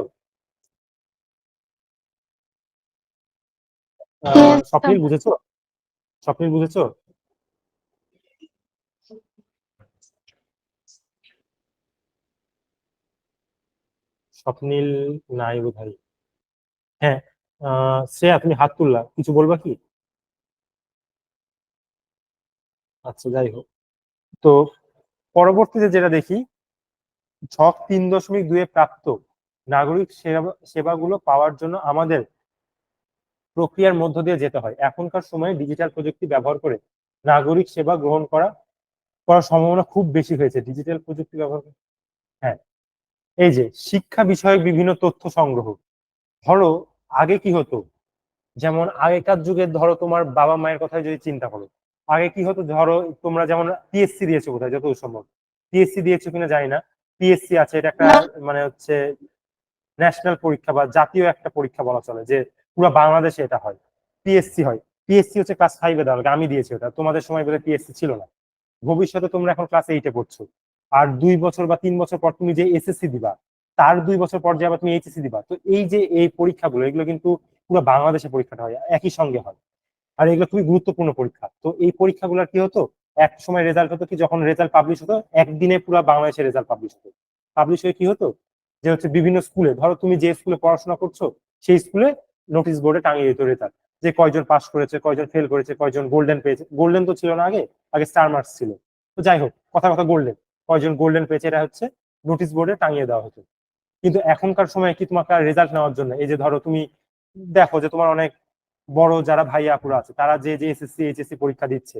Yes sir. স্বপ্নিল বুঝেছো? স্বপ্নিল বুঝেছো? স্বপ্নিল নাই বোধহয়। হ্যাঁ, শ্রেয়া তুমি হাত তুললা, কিছু বলবা কি? আচ্ছা, যাই হোক। তো পরবর্তীতে যেটা দেখি, ছক 3.2 প্রাপ্ত নাগরিক সেবাগুলো পাওয়ার জন্য আমাদের প্রক্রিয়ার মধ্য দিয়ে যেতে হয়। এখনকার সময়ে ডিজিটাল প্রযুক্তি ব্যবহার করে নাগরিক সেবা গ্রহণ করার সম্ভাবনা খুব বেশি হয়েছে ডিজিটাল প্রযুক্তি ব্যবহার করে। হ্যাঁ, এই যে শিক্ষা বিষয়ক বিভিন্ন তথ্য সংগ্রহ, ধরো আগে কি হতো, যেমন আগেকার যুগে ধরো তোমার বাবা মায়ের কথা যদি চিন্তা করো, আগে কি হতো, ধরো তোমরা যেমন পিএসসি দিয়েছো কোথায়, যত সম্ভব পিএসসি দিয়েছো কিনা জানি না, পিএসসি আছে, এটা একটা না। মানে হচ্ছে ন্যাশনাল পরীক্ষা বা জাতীয় একটা পরীক্ষা বলা চলে, যে পুরো বাংলাদেশে এটা হয়, পিএসসি হয়। পিএসসি হচ্ছে ক্লাস 5-এ দেওয়া লাগে, আমি দিয়েছি ওটা, তোমাদের সময় বলে পিএসসি ছিল না। ভবিষ্যতে তোমরা এখন ক্লাস 8-এ পড়ছো, আর 2 বছর বা 3 বছর পর তুমি যে এসএসসি দিবা, তার 2 বছর পর যে আবার তুমি এইচএসসি দিবা, তো এই যে এই পরীক্ষাগুলো, এগুলো কিন্তু পুরো বাংলাদেশে পরীক্ষাটা হয়, একই সঙ্গে হয়। আর এগুলো খুবই গুরুত্বপূর্ণ পরীক্ষা। তো এই পরীক্ষাগুলোর কি হতো, এক সময় রেজাল্ট হতো কি, যখন রেজাল্ট পাবলিশ হতো একদিনে পুরো বাংলাদেশের রেজাল্ট পাবলিশ হতো। পাবলিশ হয়ে কি হতো, যে হচ্ছে বিভিন্ন স্কুলে, ধরো তুমি যে স্কুলে পড়াশোনা করছো সেই স্কুলে নোটিশ বোর্ডে টাঙিয়ে দিত রেজাল্ট, যে কয়জন পাস করেছে, কয়জন ফেল করেছে, কয়জন গোল্ডেন পেয়েছে। গোল্ডেন তো ছিল না, আগে আগে স্টার মার্কস ছিল। তো যাই হোক, কথা কথা গোল্ডেন, কয়জন গোল্ডেন পেয়েছে, এটা হচ্ছে নোটিশ বোর্ডে টাঙিয়ে দেওয়া হতো। কিন্তু এখনকার সময় কি, তোমাকে রেজাল্ট নেওয়ার জন্য, এই যে ধরো তুমি দেখো যে তোমার অনেক বড় যারা ভাই আপুরা আছে, তারা যে যে এসএসসি এইচএসসি পরীক্ষা দিচ্ছে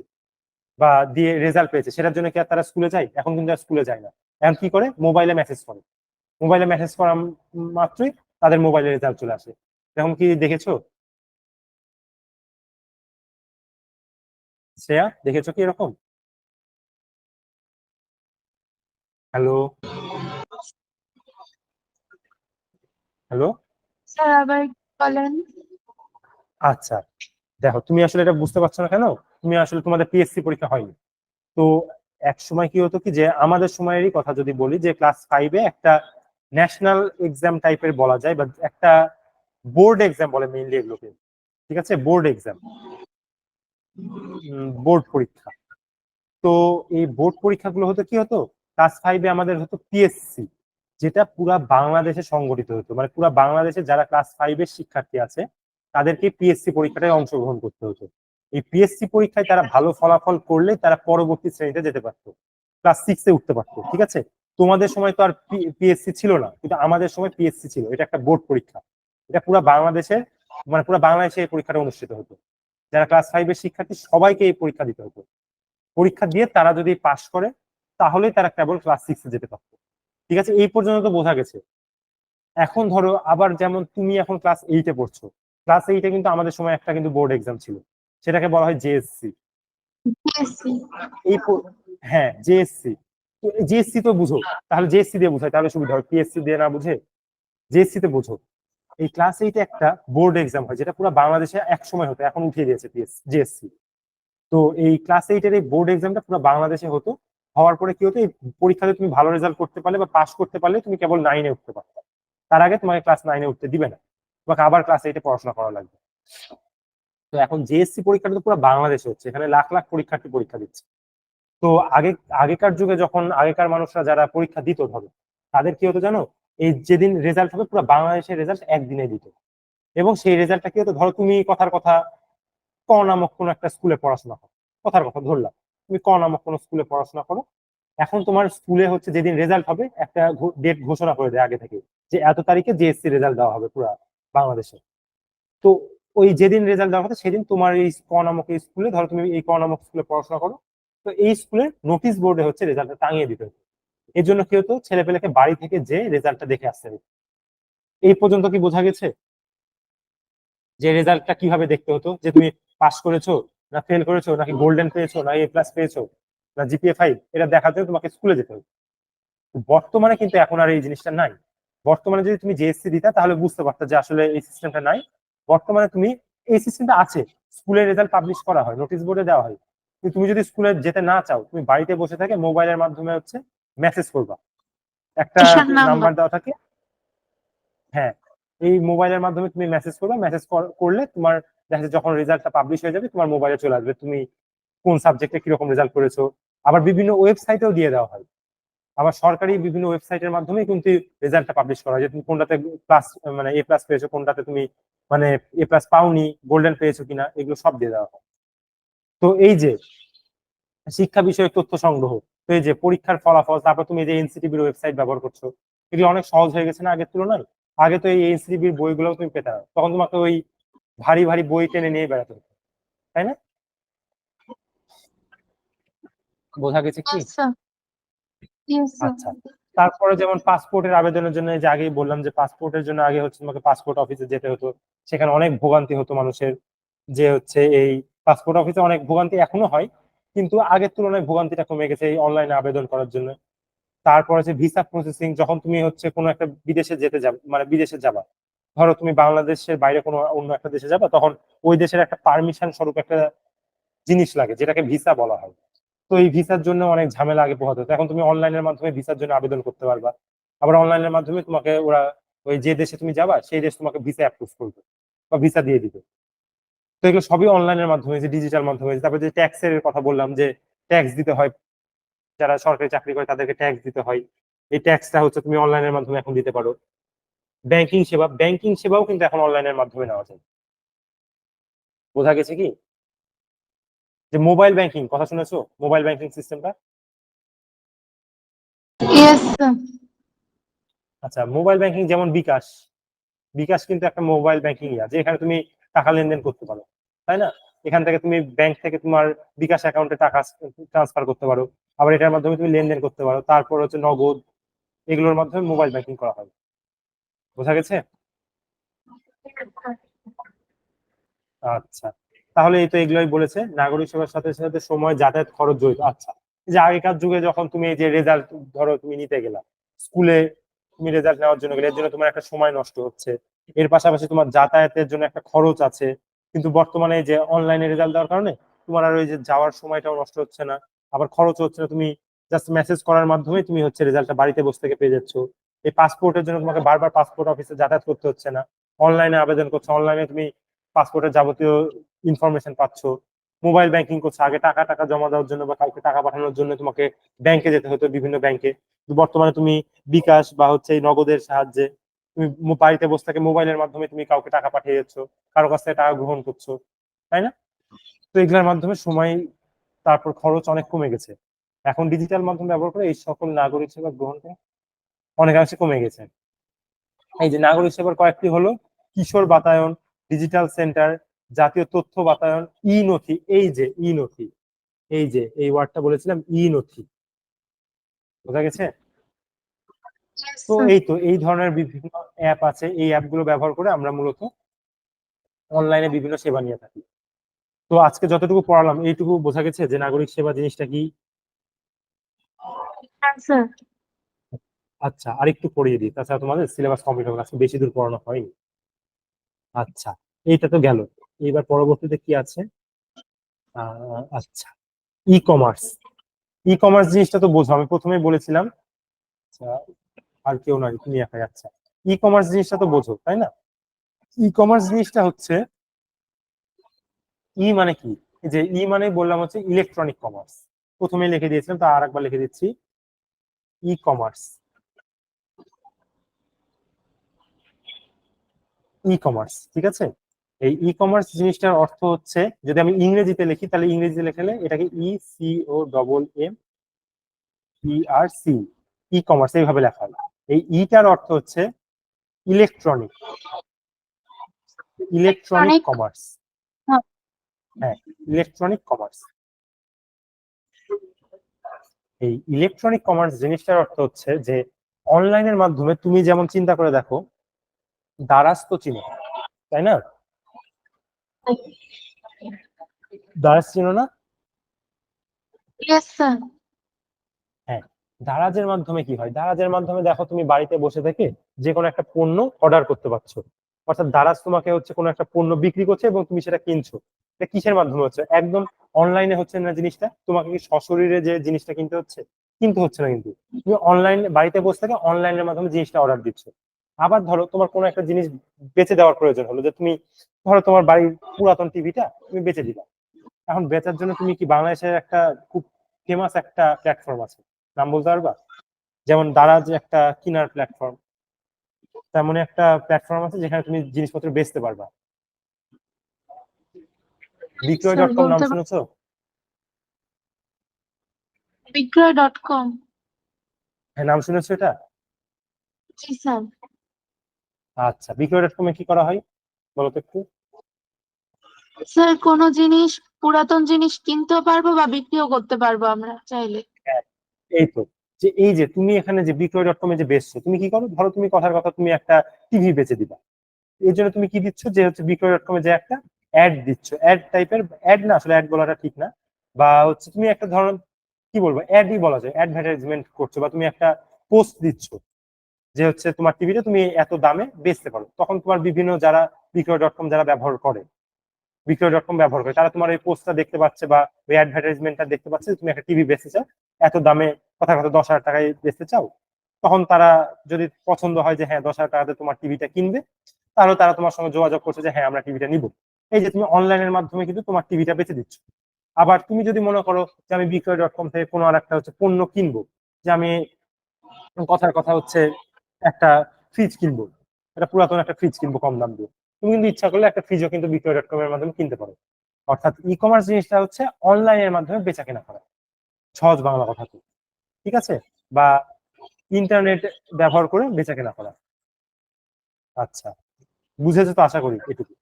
বা দিয়ে রেজাল্ট পেয়েছে, সেটার জন্য কি আর তারা স্কুলে যায়? এখন কিন্তু আর স্কুলে যায় না। এখন কি করে, মোবাইলে মেসেজ করে, মোবাইলে মেসেজ করা মাত্রই তাদের মোবাইলে রেজাল্ট চলে আসে। এখন কি দেখেছো শ্রেয়া, দেখেছো কি এরকম? হ্যালো? হ্যালো? স্যার আবার বলেন। আচ্ছা, দেখো তুমি আসলে এটা বুঝতে পারছো না কেন, তুমি আসলে তোমাদের পিএসসি পরীক্ষা হয়নি। তো এক সময় কি হতো কি, যে আমাদের সময়েরই কথা যদি বলি, যে ক্লাস 5-এ একটা ন্যাশনাল এক্সাম টাইপের বলা যায়, বা একটা বোর্ড এক্সাম বলে মেইনলি এগুলোকে, ঠিক আছে, বোর্ড এক্সাম, বোর্ড পরীক্ষা। তো এই বোর্ড পরীক্ষাগুলো হতো কি হতো, ক্লাস 5-এ আমাদের হতো পিএসসি, যেটা পুরা বাংলাদেশে সংগঠিত হতো, মানে পুরা বাংলাদেশে যারা ক্লাস 5-এর শিক্ষার্থী আছে তাদেরকে পিএসসি পরীক্ষাটায় অংশগ্রহণ করতে হতো। এই পিএসসি পরীক্ষায় তারা ভালো ফলাফল করলে তারা পরবর্তী শ্রেণীতে যেতে পারতো, ক্লাস 6-এ উঠতে পারতো, ঠিক আছে? তোমাদের সময় তো আর পিএসসি ছিল না, কিন্তু আমাদের সময় পিএসসি ছিল, এটা একটা বোর্ড পরীক্ষা। এটা পুরা বাংলাদেশের, মানে পুরা বাংলাদেশে এই পরীক্ষাটা অনুষ্ঠিত হতো। যারা ক্লাস 5-এর শিক্ষার্থী সবাইকে এই পরীক্ষা দিতে হতো। পরীক্ষা দিয়ে তারা যদি পাশ করে, তাহলেই তারা কেবল ক্লাস 6-এ যেতে পারতো। ঠিক আছে, এই পর্যন্ত তো বোঝা গেছে। এখন ধরো আবার যেমন তুমি এখন ক্লাস 8-এ পড়ছো, ক্লাস 8-এ কিন্তু আমাদের সময় একটা কিন্তু বোর্ড এক্সাম ছিল, সেটাকে বলা হয় জেএসসি। পিএসসি। এই হ্যাঁ, জেএসসি। তো জেএসসি তো বুঝো, তাহলে জেএসসি দিয়ে বুঝাই তাহলে সুবিধা হবে, পিএসসি দিয়ে না বুঝে জেএসসি তে বুঝো। এই ক্লাস 8-এ একটা বোর্ড এক্সাম হয়, যেটা পুরো বাংলাদেশে এক সময় হতো, এখন উঠিয়ে দিয়েছে জেএসসি। তো এই ক্লাস 8-এর এই বোর্ড এক্সামটা পুরো বাংলাদেশে হতো। হওয়ার পরে কি হতো, এই পরীক্ষাতে তুমি ভালো রেজাল্ট করতে পারলে বা পাস করতে পারলে তুমি কেবল 9-এ উঠতে পারবে, তার আগে তোমাকে ক্লাস 9-এ উঠতে দিবে না, তোমাকে আবার ক্লাস 8-এ পড়াশোনা করা লাগবে। তো এখন জেএসসি পরীক্ষাটা তো পুরো বাংলাদেশে হচ্ছে, এখানে লাখ লাখ পরীক্ষার্থী পরীক্ষা দিচ্ছে। তো আগেকার যুগে যখন আগেকার মানুষরা যারা পরীক্ষা দিত, ধরো তাদের কি হতো জানো, এই যেদিন রেজাল্ট হবে পুরো বাংলাদেশের রেজাল্ট একদিনে দিত। এবং সেই রেজাল্টটা কি হতো, ধরো তুমি কথার কথা ক নামক কোনো একটা স্কুলে পড়াশোনা করো, কথার কথা ধরলাম তুমি ক নামক কোনো স্কুলে পড়াশোনা করো, এখন তোমার স্কুলে হচ্ছে যেদিন রেজাল্ট হবে একটা ডেট ঘোষণা করে দেয় আগে থেকে, যে এত তারিখে জিএসসি রেজাল্ট দেওয়া হবে পুরো বাংলাদেশে। তো ওই যেদিন রেজাল্ট দেওয়া হবে সেদিন তোমার এই ক নামক এই স্কুলে, ধরো তুমি এই ক নামক স্কুলে পড়াশোনা করো, তো এই স্কুলের নোটিশ বোর্ডে হচ্ছে রেজাল্টটা টাঙিয়ে দিতে হতো। এর জন্য কি হতো, ছেলে পেলেকে বাড়ি থেকে যে রেজাল্টটা দেখে আসতে হতো। এই পর্যন্ত কি বোঝা গেছে যে রেজাল্টটা কিভাবে দেখতে হতো, যে তুমি পাস করেছো না ফেল করেছো, নাকি গোল্ডেন পেয়েছো না A+ পেয়েছো না GPA 5, এটা দেখার জন্য তোমাকে স্কুলে যেতে হতো। বর্তমানে কিন্তু এখন আর এই জিনিসটা নাই। বর্তমানে যদি তুমি জিএসসি দিতা তাহলে বুঝতে পারতা যে আসলে এই সিস্টেমটা নাই। বর্তমানে তুমি এই সিস্টেমটা আছে, স্কুলের রেজাল্ট পাবলিশ করা হয়, নোটিশ বোর্ডে দেওয়া হয়। কিন্তু তুমি যদি স্কুলে যেতে না চাও, তুমি বাড়িতে বসে থেকে মোবাইলের মাধ্যমে হচ্ছে মেসেজ করবা, একটা স্টেশন নাম্বার। নাম্বার দেওয়া থাকে। হ্যাঁ, এই মোবাইলের মাধ্যমে তুমি মেসেজ করবে, মেসেজ করলে তোমার দেখা যাচ্ছে যখন রেজাল্টটা পাবলিশ হয়ে যাবে তোমার মোবাইলে চলে আসবে তুমি কোন সাবজেক্টে কিরকম রেজাল্ট করেছো। আবার বিভিন্ন ওয়েবসাইটেও দিয়ে দেওয়া হয়, আবার সরকারি বিভিন্ন ওয়েবসাইটের মাধ্যমে কিন্তু রেজাল্টটা পাবলিশ করা হয়, যে তুমি কোনটাতে প্লাস মানে A+ পেয়েছো, কোনটাতে তুমি মানে A+ পাওনি, গোল্ডেন পেয়েছো কিনা, এগুলো সব দিয়ে দেওয়া হয়। তো এই যে শিক্ষা বিষয়ক তথ্য সংগ্রহ, তো এই যে পরীক্ষার ফলাফল, তারপর তুমি এই যে এনসিটিভির ওয়েবসাইট ব্যবহার করছো, এগুলো অনেক সহজ হয়ে গেছে না আগের তুলনায়। আগে তো এই এনসিটিভির বইগুলো তুমি পেতে না, তখন তোমাকে ওই ভারী ভারী বই টেনে নিয়ে বেড়াতে হতো, তাই না? বোঝা গেছে কি? Yes, sir. Yes, sir. আচ্ছা, তারপরে যেমন পাসপোর্টের আবেদনের জন্য, এই যে আগেই বললাম যে পাসপোর্টের জন্য আগে হচ্ছে তোমাকে পাসপোর্ট অফিসে যেতে হতো, সেখানে অনেক ভোগান্তি হতো মানুষের, যে হচ্ছে এই পাসপোর্ট অফিসে অনেক ভোগান্তি এখনো হয়, কিন্তু আগের তুলনায় ভোগান্তিটা কমে গেছে এই অনলাইনে আবেদন করার জন্য। তারপর হচ্ছে ভিসা প্রসেসিং, যখন তুমি হচ্ছে কোনো একটা বিদেশে যেতে যাবে, মানে বিদেশে যাবা, ধরো তুমি বাংলাদেশের বাইরে কোনো অন্য একটা দেশে যাবা, তখন ওই দেশের একটা পারমিশন স্বরূপ একটা জিনিস লাগে যেটাকে ভিসা বলা হয়। তো এই ভিসার জন্য অনেক ঝামেলা আগে পোহাতে হতো, এখন তুমি অনলাইনের মাধ্যমে ভিসার জন্য আবেদন করতে পারবা। আবার অনলাইনের মাধ্যমে তোমাকে ওরা ওই যে দেশে তুমি যাবা সেই দেশ তোমাকে ভিসা অ্যাপ্রুভ করবে বা ভিসা দিয়ে দিবে। তো এগুলো সবই অনলাইনের মাধ্যমে, যে ডিজিটাল মাধ্যমে। তারপরে যে ট্যাক্সের কথা বললাম, যে ট্যাক্স দিতে হয়, যারা সরকারি চাকরি করে তাদেরকে ট্যাক্স দিতে হয়, এই ট্যাক্সটা হচ্ছে তুমি অনলাইনের মাধ্যমে এখন দিতে পারো। ব্যাংকিং সেবাও কিন্তু এখন অনলাইনের মাধ্যমে নেওয়া যায়। বোঝা গেছে কি? যে মোবাইল ব্যাংকিং কথা শুনেছো, মোবাইল ব্যাংকিং সিস্টেমটা? Yes, sir. আচ্ছা, মোবাইল ব্যাংকিং যেমন বিকাশ, বিকাশ কিন্তু একটা মোবাইল ব্যাংকিং যে এখানে তুমি টাকা লেনদেন করতে পারো, তাই না? এখান থেকে তুমি ব্যাংক থেকে তোমার বিকাশ অ্যাকাউন্টে টাকা ট্রান্সফার করতে পারো, আবার এটার মাধ্যমে তুমি লেনদেন করতে পারো। তারপর হচ্ছে নগদ, এগুলোর মাধ্যমে মোবাইল ব্যাংকিং করা হয়। বোঝা গেছে? আচ্ছা, তাহলে এই তো এগুলোই বলেছে, নাগরিক সেবার সাথে সাথে সময়, যাতায়াত খরচ জড়িত। আচ্ছা, এই যে আগেকার যুগে যখন তুমি এই যে রেজাল্ট ধরো তুমি নিতে গেলা স্কুলে, তুমি রেজাল্ট নেওয়ার জন্য গেলে, এর জন্য তোমার একটা সময় নষ্ট হচ্ছে, এর পাশাপাশি তোমার যাতায়াতের জন্য একটা খরচ আছে। কিন্তু বর্তমানে এই যে অনলাইনে রেজাল্ট দেওয়ার কারণে তোমার আর ওই যে যাওয়ার সময়টাও নষ্ট হচ্ছে না, আবার খরচ হচ্ছে না, তুমি জাস্ট মেসেজ করার মাধ্যমে তুমি হচ্ছে রেজাল্টটা বাড়িতে বসে থেকে পেয়ে যাচ্ছ। এই পাসপোর্টের জন্য তোমাকে বারবার পাসপোর্ট অফিসে যাতায়াত করতে হচ্ছে না, অনলাইনে আবেদন করছো, অনলাইনে তুমি পাসপোর্টের যাবতীয় ইনফরমেশন পাচ্ছ। মোবাইল ব্যাংকিং করছো, আগে টাকা টাকা জমা দেওয়ার জন্য বা কাউকে টাকা পাঠানোর জন্য তোমাকে ব্যাংকে যেতে হতো, বিভিন্ন ব্যাংকে। বর্তমানে তুমি বিকাশ বা হচ্ছে এই নগদের সাহায্যে তুমি বাড়িতে বসে থেকে মোবাইলের মাধ্যমে তুমি কাউকে টাকা পাঠিয়ে যাচ্ছ, কারো কাছ থেকে টাকা গ্রহণ করছো, তাই না? তো এগুলোর মাধ্যমে সময়, তারপর খরচ অনেক কমে গেছে। এখন ডিজিটাল মাধ্যম ব্যবহার করে এই সকল নাগরিক সেবা গ্রহণটা অনেকাংশে কমে গেছে। এই যে নাগরিক সেবার কয়েকটি হলো কিশোর বাতায়ন, ডিজিটাল সেন্টার, জাতীয় তথ্য বাতায়ন, ই নথি। এই যে ই নথি, এই যে এই ওয়ার্ডটা বলেছিলাম, ই নথি। বোঝা গেছে? Yes, তো sir. এই তো এই ধরনের বিভিন্ন অ্যাপ আছে, এই অ্যাপগুলো ব্যবহার করে আমরা মূলত অনলাইনে বিভিন্ন সেবা নিয়ে থাকি। তো আজকে যতটুকু পড়ালাম এইটুকু বোঝা গেছে যে নাগরিক সেবা জিনিসটা কি। Yes, sir. আচ্ছা, আরেকটু পড়িয়ে দিই, তাছাড়া তোমাদের সিলেবাস কমপ্লিট হবে না, আজকে বেশি দূর পড়ানো হয়নি। আচ্ছা, এইটা তো গেল। এবার পরবর্তীতে কি আছে? আচ্ছা, ই কমার্স। ই কমার্স জিনিসটা তো বোঝো, আমি প্রথমেই বলেছিলাম। আচ্ছা, আর কেউ নাই, তুমি একাই। আচ্ছা, ই কমার্স জিনিসটা তো বোঝো, তাই না? ই কমার্স জিনিসটা হচ্ছে, ই মানে কি? এই যে ই মানে বললাম হচ্ছে ইলেকট্রনিক কমার্স, প্রথমে লিখে দিয়েছিলাম, তা আর একবার লিখে দিচ্ছি, ই কমার্স। ই কমার্স, ঠিক আছে? এই ই কমার্স জিনিসটার অর্থ হচ্ছে, যদি আমি ইংরেজিতে লিখি তাহলে ইংরেজিতে লেখলে এটাকে ECOMM, ERC, ই কমার্স এইভাবে লেখা হয়। এই ইটার অর্থ হচ্ছে ইলেকট্রনিক, ইলেকট্রনিক ইলেকট্রনিক। কমার্স। হ্যাঁ, ইলেকট্রনিক কমার্স। এই ইলেকট্রনিক কমার্স জিনিসটার অর্থ হচ্ছে যে অনলাইনের মাধ্যমে তুমি যেমন চিন্তা করে দেখো, দারাজ তো চিনো তাই না? দারাজ চিনো না? Yes sir. হ্যাঁ, দারাজের মাধ্যমে কি হয়, দারাজের মাধ্যমে দেখো তুমি বাড়িতে বসে থেকে যে কোনো একটা পণ্য অর্ডার করতে পারছো। অর্থাৎ দারাজ তোমাকে হচ্ছে কোনো একটা পণ্য বিক্রি করছে এবং তুমি সেটা কিনছো। এটা কিসের মাধ্যমে হচ্ছে? একদম অনলাইনে হচ্ছে না জিনিসটা। তোমাকে কি সশরীরে যে জিনিসটা কিনতে হচ্ছে? কিনতে হচ্ছে না, কিন্তু তুমি অনলাইন বাড়িতে বসে থেকে অনলাইনের মাধ্যমে জিনিসটা অর্ডার দিচ্ছ। আবার ধরো তোমার কোনো একটা জিনিস বেচে দেওয়ার প্রয়োজন হলো, যে তুমি ধরো তোমার বাড়ির পুরাতন টিভিটা তুমি বেচে দিলা। এখন বেচার জন্য তুমি কি, বাংলাদেশের একটা খুব ফেমাস একটা প্ল্যাটফর্ম আছে, নাম বলতে পারবা? যেমন দারাজ একটা কিনার প্ল্যাটফর্ম, তেমনই একটা প্ল্যাটফর্ম আছে যেখানে তুমি জিনিসপত্র বেচতে পারবা। স্যার বিক্রয়.com নাম বলতে শুনেছো? বিক্রয়.com। হ্যাঁ, নাম শুনেছো এটা? জি স্যার। আচ্ছা, বিক্রয়.com এ কি করা হয় বলো তো একটু। স্যার কোনো জিনিস, পুরাতন জিনিস কিনতেও পারবো বা বিক্রিও করতে পারবো আমরা চাইলে। হ্যাঁ, এই তো, যে এই যে তুমি এখানে যে বিক্রয়.com এ যে বেচছো, তুমি কি করো, ধরো তুমি কথার কথা তুমি একটা টিভি বেচে দিবা। এর জন্য তুমি কি দিচ্ছ, যে হচ্ছে বিক্রয়.com এ যে একটা অ্যাড দিচ্ছ, অ্যাড টাইপের, অ্যাড না আসলে অ্যাড বলাটা ঠিক না, বা হচ্ছে তুমি একটা ধরো কি বলবো, অ্যাডই বলা যায়, অ্যাডভার্টাইজমেন্ট করছো, বা তুমি একটা পোস্ট দিচ্ছ যে হচ্ছে তোমার টিভিটা তুমি এত দামে বেচতে পারো। তখন তোমার বিভিন্ন যারা বিক্রয়.com যারা ব্যবহার করে, বিক্রয়.com ব্যবহার করে, তারা তোমার এই পোস্টটা দেখতে পাচ্ছে বা ওই অ্যাডভার্টাইজমেন্টটা দেখতে পাচ্ছে যে তুমি একটা টিভি বেচতে চাও এত দামে, কথা কথা 10,000 টাকায় বেচতে চাও। তখন তারা যদি পছন্দ হয় যে হ্যাঁ 10,000 টাকাতে তোমার টিভিটা কিনবে, তাহলে তারা তোমার সঙ্গে যোগাযোগ করছে যে হ্যাঁ আমরা টিভিটা নিব। এই যে তুমি অনলাইনের মাধ্যমে কিন্তু তোমার টিভিটা বেচে দিচ্ছ। আবার তুমি যদি মনে করো যে আমি বিক্রয়.com থেকে কোনো আর একটা হচ্ছে পণ্য কিনবো, যে আমি কথার কথা হচ্ছে একটা ফ্রিজ কিনবো, একটা পুরাতন একটা ফ্রিজ কিনবো কম দাম দিয়ে, তুমি কিন্তু ইচ্ছা করলে একটা ফ্রিজও কিন্তু বিক্রয়.com এর মাধ্যমে কিনতে পারো। অর্থাৎ ই কমার্স জিনিসটা হচ্ছে অনলাইনের মাধ্যমে বেচা কেনা করা, সহজ বাংলা কথা কি, ঠিক আছে? বা ইন্টারনেট ব্যবহার করে বেচা কেনা করা। আচ্ছা, বুঝেছো তো আশা করি এটুকু।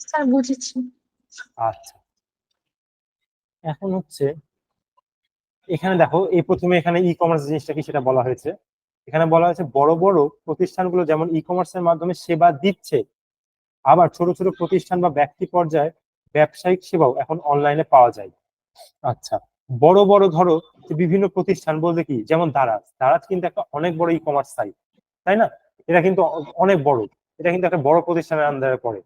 স্যার বুঝেছি। আচ্ছা, এখন হচ্ছে এখানে দেখো, এই প্রথমে এখানে ই কমার্স জিনিসটা কি সেটা বলা হয়েছে। এখানে বলা হয়েছে বড় বড় প্রতিষ্ঠানগুলো যেমন ই কমার্সের মাধ্যমে সেবা দিচ্ছে, আবার ছোট ছোট প্রতিষ্ঠান বা ব্যক্তি পর্যায়ে ব্যবসায়িক সেবাও এখন অনলাইনে পাওয়া যায়। আচ্ছা, বড় বড় ধরো যে বিভিন্ন প্রতিষ্ঠান বলতে কি, যেমন দারাজ, দারাজ কিন্তু একটা অনেক বড় ই কমার্স সাইট, তাই না? এটা কিন্তু অনেক বড়, এটা কিন্তু একটা বড় প্রতিষ্ঠানের আন্ডারে পড়ে।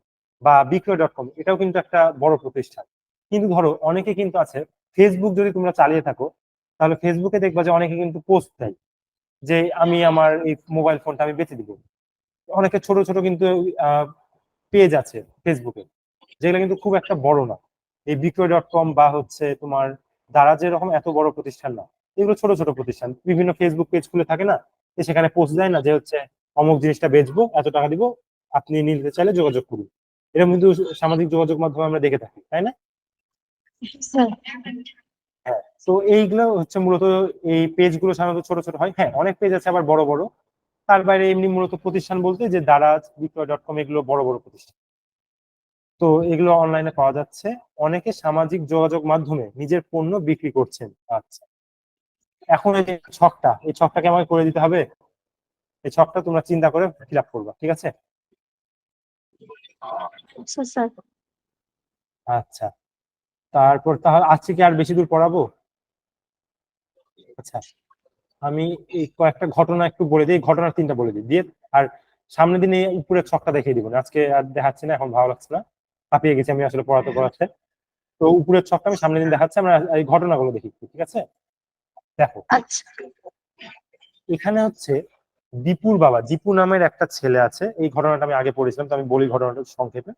বা বিক্রয়.com এটাও কিন্তু একটা বড় প্রতিষ্ঠান। কিন্তু ধরো অনেকে কিন্তু আছে, ফেসবুক যদি তোমরা চালিয়ে থাকো, তাহলে ফেসবুকে দেখবা যে অনেকে কিন্তু পোস্ট দেয় যে আমি আমার এই মোবাইল ফোনটা আমি বেচে দিব। অনেকে ছোট ছোট কিন্তু পেজ আছে ফেসবুকে, যেগুলো কিন্তু খুব একটা বড় না। এই বিক্রয়.com বা হচ্ছে তোমার দারাজ এরকম এত বড় প্রতিষ্ঠান না, এগুলো ছোট ছোট প্রতিষ্ঠান, বিভিন্ন ফেসবুক পেজ খুলে থাকে না, যে সেখানে পোস্ট দেয় না যে হচ্ছে অমুক জিনিসটা বেচবো, এত টাকা দিব, আপনি নিতে চাইলে যোগাযোগ করুন। এরকম কিন্তু সামাজিক যোগাযোগ মাধ্যমে আমরা দেখে থাকি, তাই না? স্যার হ্যাঁ, তো এইগুলো হচ্ছে মূলত, এই পেজগুলো সাধারণত ছোট ছোট হয়। হ্যাঁ, অনেক পেজ আছে আবার বড় বড়। তার বাইরে এমনি মূলত প্রতিষ্ঠান বলতে যে দারাজ, বিক্রয়.com এগুলো বড় বড় প্রতিষ্ঠান। তো এগুলো অনলাইনে পাওয়া যাচ্ছে। অনেকে সামাজিক যোগাযোগ মাধ্যমে নিজের পণ্য বিক্রি করছেন। আচ্ছা, এখন এই যে ছকটা, এই ছকটাকে আমাকে করে দিতে হবে। এই ছকটা তোমরা চিন্তা করে ফিল আপ করবা, ঠিক আছে? আচ্ছা স্যার। আচ্ছা, তারপর তাহলে আজকে কি আর বেশি দূর পড়াবো? আচ্ছা, আমি এই কয়েকটা ঘটনা একটু বলে দিই, ঘটনার 3টা বলে দিই দিয়ে, আর সামনের দিনে উপরের ছকটা দেখিয়ে দিব না, আজকে আর দেখাচ্ছি না, এখন ভালো লাগছে না, হাঁপিয়ে গেছি আমি আসলে পড়াতে পড়াতে। তো উপরের ছকটা আমি সামনের দিন দেখাচ্ছি, আমরা এই ঘটনাগুলো দেখি, ঠিক আছে? দেখো, আচ্ছা এখানে হচ্ছে দীপুর বাবা, দীপু নামের একটা ছেলে আছে। এই ঘটনাটা আমি আগে পড়েছিলাম, তো আমি বলি ঘটনাটা সংক্ষেপে।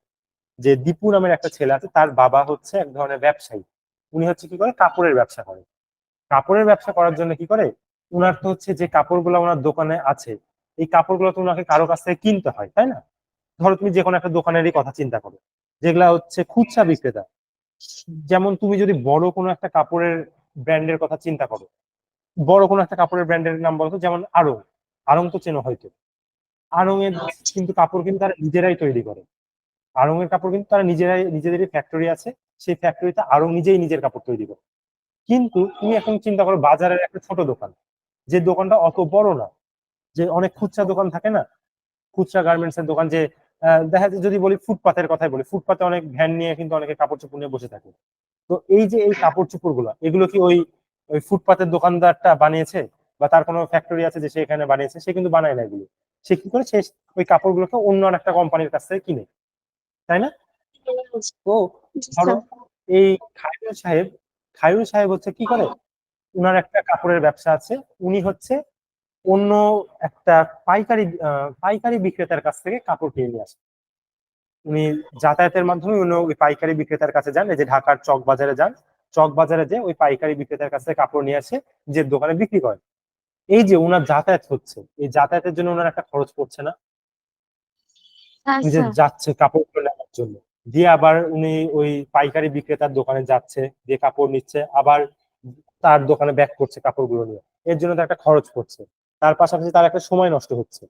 যে দীপু নামের একটা ছেলে আছে, তার বাবা হচ্ছে এক ধরনের ব্যবসায়ী। উনি হচ্ছে কি করে, কাপড়ের ব্যবসা করে। কাপড়ের ব্যবসা করার জন্য কি করে, উনার তো হচ্ছে যে কাপড়গুলো ওনার দোকানে আছে, এই কাপড়গুলো তো ওনাকে কারো কাছ থেকে কিনতে হয়, তাই না? ধরো তুমি যে কোনো একটা দোকানেরই কথা চিন্তা করো, যেগুলা হচ্ছে খুচরা বিক্রেতা। যেমন তুমি যদি বড় কোনো একটা কাপড়ের ব্র্যান্ডের কথা চিন্তা করো, বড় কোনো একটা কাপড়ের ব্র্যান্ডের নাম বলতো, যেমন আড়ং। আড়ং তো চেনো হয়তো। আড়ং এর কিন্তু কাপড় কিন্তু তারা নিজেরাই তৈরি করে। আড়ং এর কাপড় কিন্তু তারা নিজেদেরই ফ্যাক্টরি আছে, সেই ফ্যাক্টরিতে আড়ং নিজেই নিজের কাপড় তৈরি করে। কিন্তু তুমি এখন চিন্তা করো বাজারের একটা ছোট দোকান, যে দোকানটা অত বড় না, যে অনেক খুচরা দোকান থাকে না, খুচরা গার্মেন্টস এর দোকান, যে দেখা যায় যদি বলি ফুটপাতের কথাই বলি, ফুটপাতে অনেক ভ্যান নিয়ে কিন্তু অনেকে কাপড় চোপড় নিয়ে বসে থাকে। তো এই যে এই কাপড় চোপড় গুলো, এগুলো কি ওই ওই ফুটপাতের দোকানদারটা বানিয়েছে, বা তার কোনো ফ্যাক্টরি আছে যে সে এখানে বানিয়েছে? সে কিন্তু বানায় না এগুলো। সে কি করে, সে ওই কাপড়গুলোকে অন্য একটা কোম্পানির কাছ থেকে কিনে, তাই না? তো জি ধরো স্যার। এই খায়রুল সাহেব হচ্ছে কি করে, উনার একটা কাপড়ের ব্যবসা আছে। উনি হচ্ছে অন্য একটা পাইকারি বিক্রেতার কাছ থেকে কাপড় কিনে নিয়ে আসেন। উনি যাতায়াতের মাধ্যমে উনি ওই পাইকারি বিক্রেতার কাছে যান, এই যে ঢাকার চক বাজারে যান, চক বাজারে যে ওই পাইকারি বিক্রেতার কাছ থেকে কাপড় নিয়ে আসে, যে দোকানে বিক্রি করেন। এই যে ওনার যাতায়াত হচ্ছে, এই যাতায়াতের জন্য ওনার একটা খরচ পড়ছে না? হ্যাঁ উনি যে স্যার। যাচ্ছে কাপড়গুলো নেওয়ার জন্য, দিয়ে আবার উনি ওই পাইকারি বিক্রেতার দোকানে যাচ্ছে, দিয়ে কাপড় নিচ্ছে, আবার তার দোকানে ব্যাক করছে কাপড়গুলো নিয়ে, এর জন্য তার একটা খরচ পড়ছে। তার পাশাপাশি তার একটা সময় নষ্ট হচ্ছে।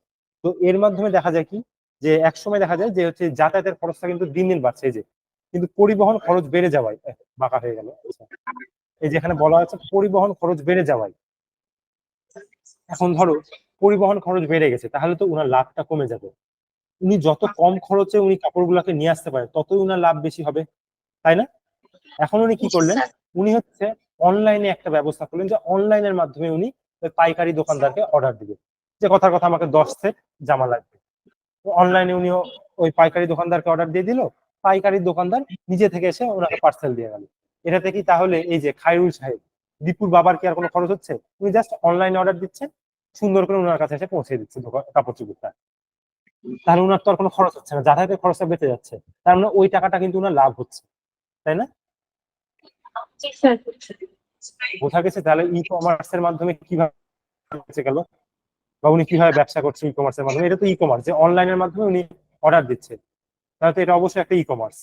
তো এর মাধ্যমে দেখা যায় কি, যে এক সময় দেখা যায় যে হচ্ছে যাতায়াতের খরচটা কিন্তু দিন দিন বাড়ছে। এই যে কিন্তু পরিবহন খরচ বেড়ে যাওয়ায় বাঁকা হয়ে গেল। আচ্ছা, এই যে এখানে বলা হচ্ছে পরিবহন খরচ বেড়ে যাওয়ায়, এখন ধরো পরিবহন খরচ বেড়ে গেছে, তাহলে তো উনার লাভটা কমে যাবে। উনি যত কম খরচে উনি কাপড়গুলোকে নিয়ে আসতে পারেন, ততই উনার লাভ বেশি হবে, তাই না? এখন উনি কি জি করলেন, স্যার। উনি হচ্ছে অনলাইনে একটা ব্যবস্থা করলেন, যে অনলাইনের মাধ্যমে উনি ওই পাইকারি দোকানদারকে অর্ডার দিবেন, যে কথার কথা আমাকে 10 সেট জামা লাগবে। অনলাইনে উনি ওই পাইকারি দোকানদারকে অর্ডার দিয়ে দিল, পাইকারি দোকানদার নিজে থেকে এসে ওনাকে পার্সেল দিয়ে গেল। এটাতে কি তাহলে এই যে খায়রুল সাহেব, দীপুর বাবার কি আর কোনো খরচ হচ্ছে? উনি জাস্ট অনলাইনে অর্ডার দিচ্ছেন, সুন্দর করে ওনার কাছে এসে পৌঁছে দিচ্ছে কাপড় চোপড়টা। তাহলে ওনার তো আর কোনো খরচ হচ্ছে না, যাতায়াতের খরচটা বেঁচে যাচ্ছে। তার মানে ওই টাকাটা কিন্তু ওনার লাভ হচ্ছে, তাই না? জি স্যার। বোঝা গেছে তাহলে ই কমার্স এর মাধ্যমে কিভাবে বেঁচে গেল, বা উনি কিভাবে ব্যবসা করছে ই কমার্সের মাধ্যমে। এটা তো ই কমার্স, যে অনলাইনের মাধ্যমে উনি অর্ডার দিচ্ছে, তাহলে তো এটা অবশ্যই একটা ই কমার্স।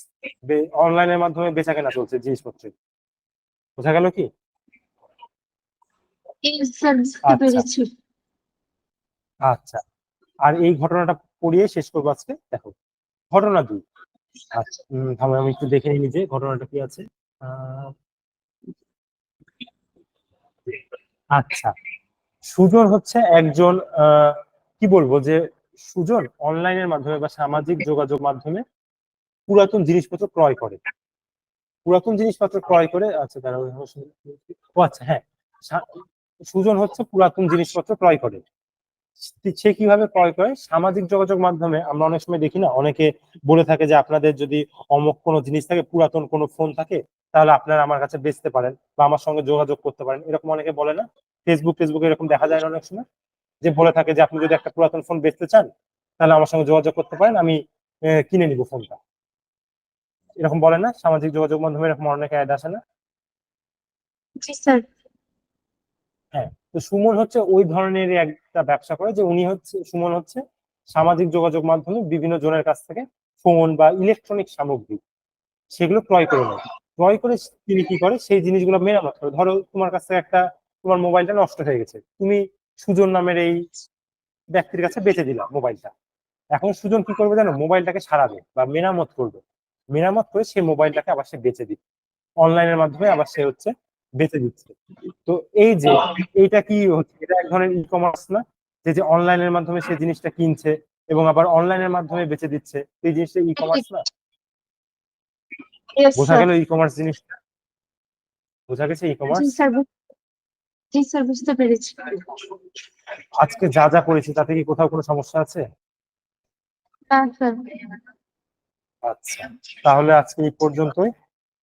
অনলাইনের মাধ্যমে বেচা কেনা চলছে জিনিসপত্রের। বোঝা গেল কি? জি স্যার, বুঝতে আচ্ছা পেরেছি। আচ্ছা, আর এই ঘটনাটা পড়িয়ে শেষ করবো আজকে। দেখো, ঘটনা 2। আচ্ছা, থামো আমি একটু দেখে নিই যে ঘটনাটা কি আছে। আহ, আচ্ছা, সুজন হচ্ছে একজন কি বলবো, যে সুজন অনলাইনের মাধ্যমে বা সামাজিক যোগাযোগ মাধ্যমে পুরাতন জিনিসপত্র ক্রয় করে। পুরাতন জিনিসপত্র ক্রয় করে, আচ্ছা দাঁড়াও, ও আচ্ছা হ্যাঁ, সা- সুজন হচ্ছে পুরাতন জিনিসপত্র ক্রয় করে। সে কিভাবে ক্রয় করে? সামাজিক যোগাযোগ মাধ্যমে আমরা অনেক সময় দেখি না, অনেকে বলে থাকে যে আপনাদের যদি অমুক কোনো জিনিস থাকে, পুরাতন কোনো ফোন থাকে, তাহলে আপনারা আমার কাছে বেচতে পারেন বা আমার সঙ্গে যোগাযোগ করতে পারেন, এরকম অনেকে বলে না? ফেসবুকে এরকম দেখা যায় না অনেক সময়, যে বলে থাকে যে আপনি যদি একটা পুরাতন ফোন বেচতে চান, তাহলে আমার সঙ্গে যোগাযোগ করতে পারেন, আমি কিনে নিব ফোনটা। এরকম বলে না সামাজিক যোগাযোগ মাধ্যমে, এরকম অনেকে অ্যাড আসে না? জি স্যার। হ্যাঁ, তো সুমন হচ্ছে ওই ধরনের একটা ব্যবসা করে, যে সুমন হচ্ছে সামাজিক যোগাযোগ মাধ্যমে বিভিন্ন জনের কাছ থেকে ফোন বা ইলেকট্রনিক সামগ্রী সেগুলো ক্রয় করে নেয়। ক্রয় করে তিনি কি করে, সেই জিনিসগুলো মেরামত করে। ধরো তোমার কাছ থেকে তোমার মোবাইলটা নষ্ট হয়ে গেছে, তুমি সুজন নামের এই ব্যক্তির কাছে বেচে দিলা মোবাইলটা। এখন সুজন কি করবে জানো, মোবাইলটাকে সারাবে বা মেরামত করবে। মেরামত করে সেই মোবাইলটাকে আবার সে বেচে দিবে, অনলাইনের মাধ্যমে আবার সে হচ্ছে বেচে দিচ্ছে। তো এই যে এইটা কি হচ্ছে, এটা এক ধরনের ই কমার্স না? যে যে অনলাইনের মাধ্যমে সে জিনিসটা কিনছে এবং আবার অনলাইনের মাধ্যমে বেচে দিচ্ছে, এই জিনিসটা ই কমার্স না? ইয়েস বোঝা স্যার। গেল ই কমার্স জিনিসটা? বোঝা গেছে ই জি কমার্স? স্যার। জি স্যার, বুঝতে পেরেছি। আজকে যা যা করেছি তাতে কি কোথাও কোনো সমস্যা আছে? না স্যার। আচ্ছা, তাহলে আজকে এই পর্যন্তই।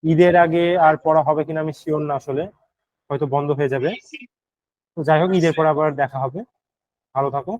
ঈদের আগে আর পড়া হবে কিনা আমি শিওর না আসলে, হয়তো বন্ধ হয়ে যাবে। তো যাই হোক, ঈদের পর আবার দেখা হবে। ভালো থাকো।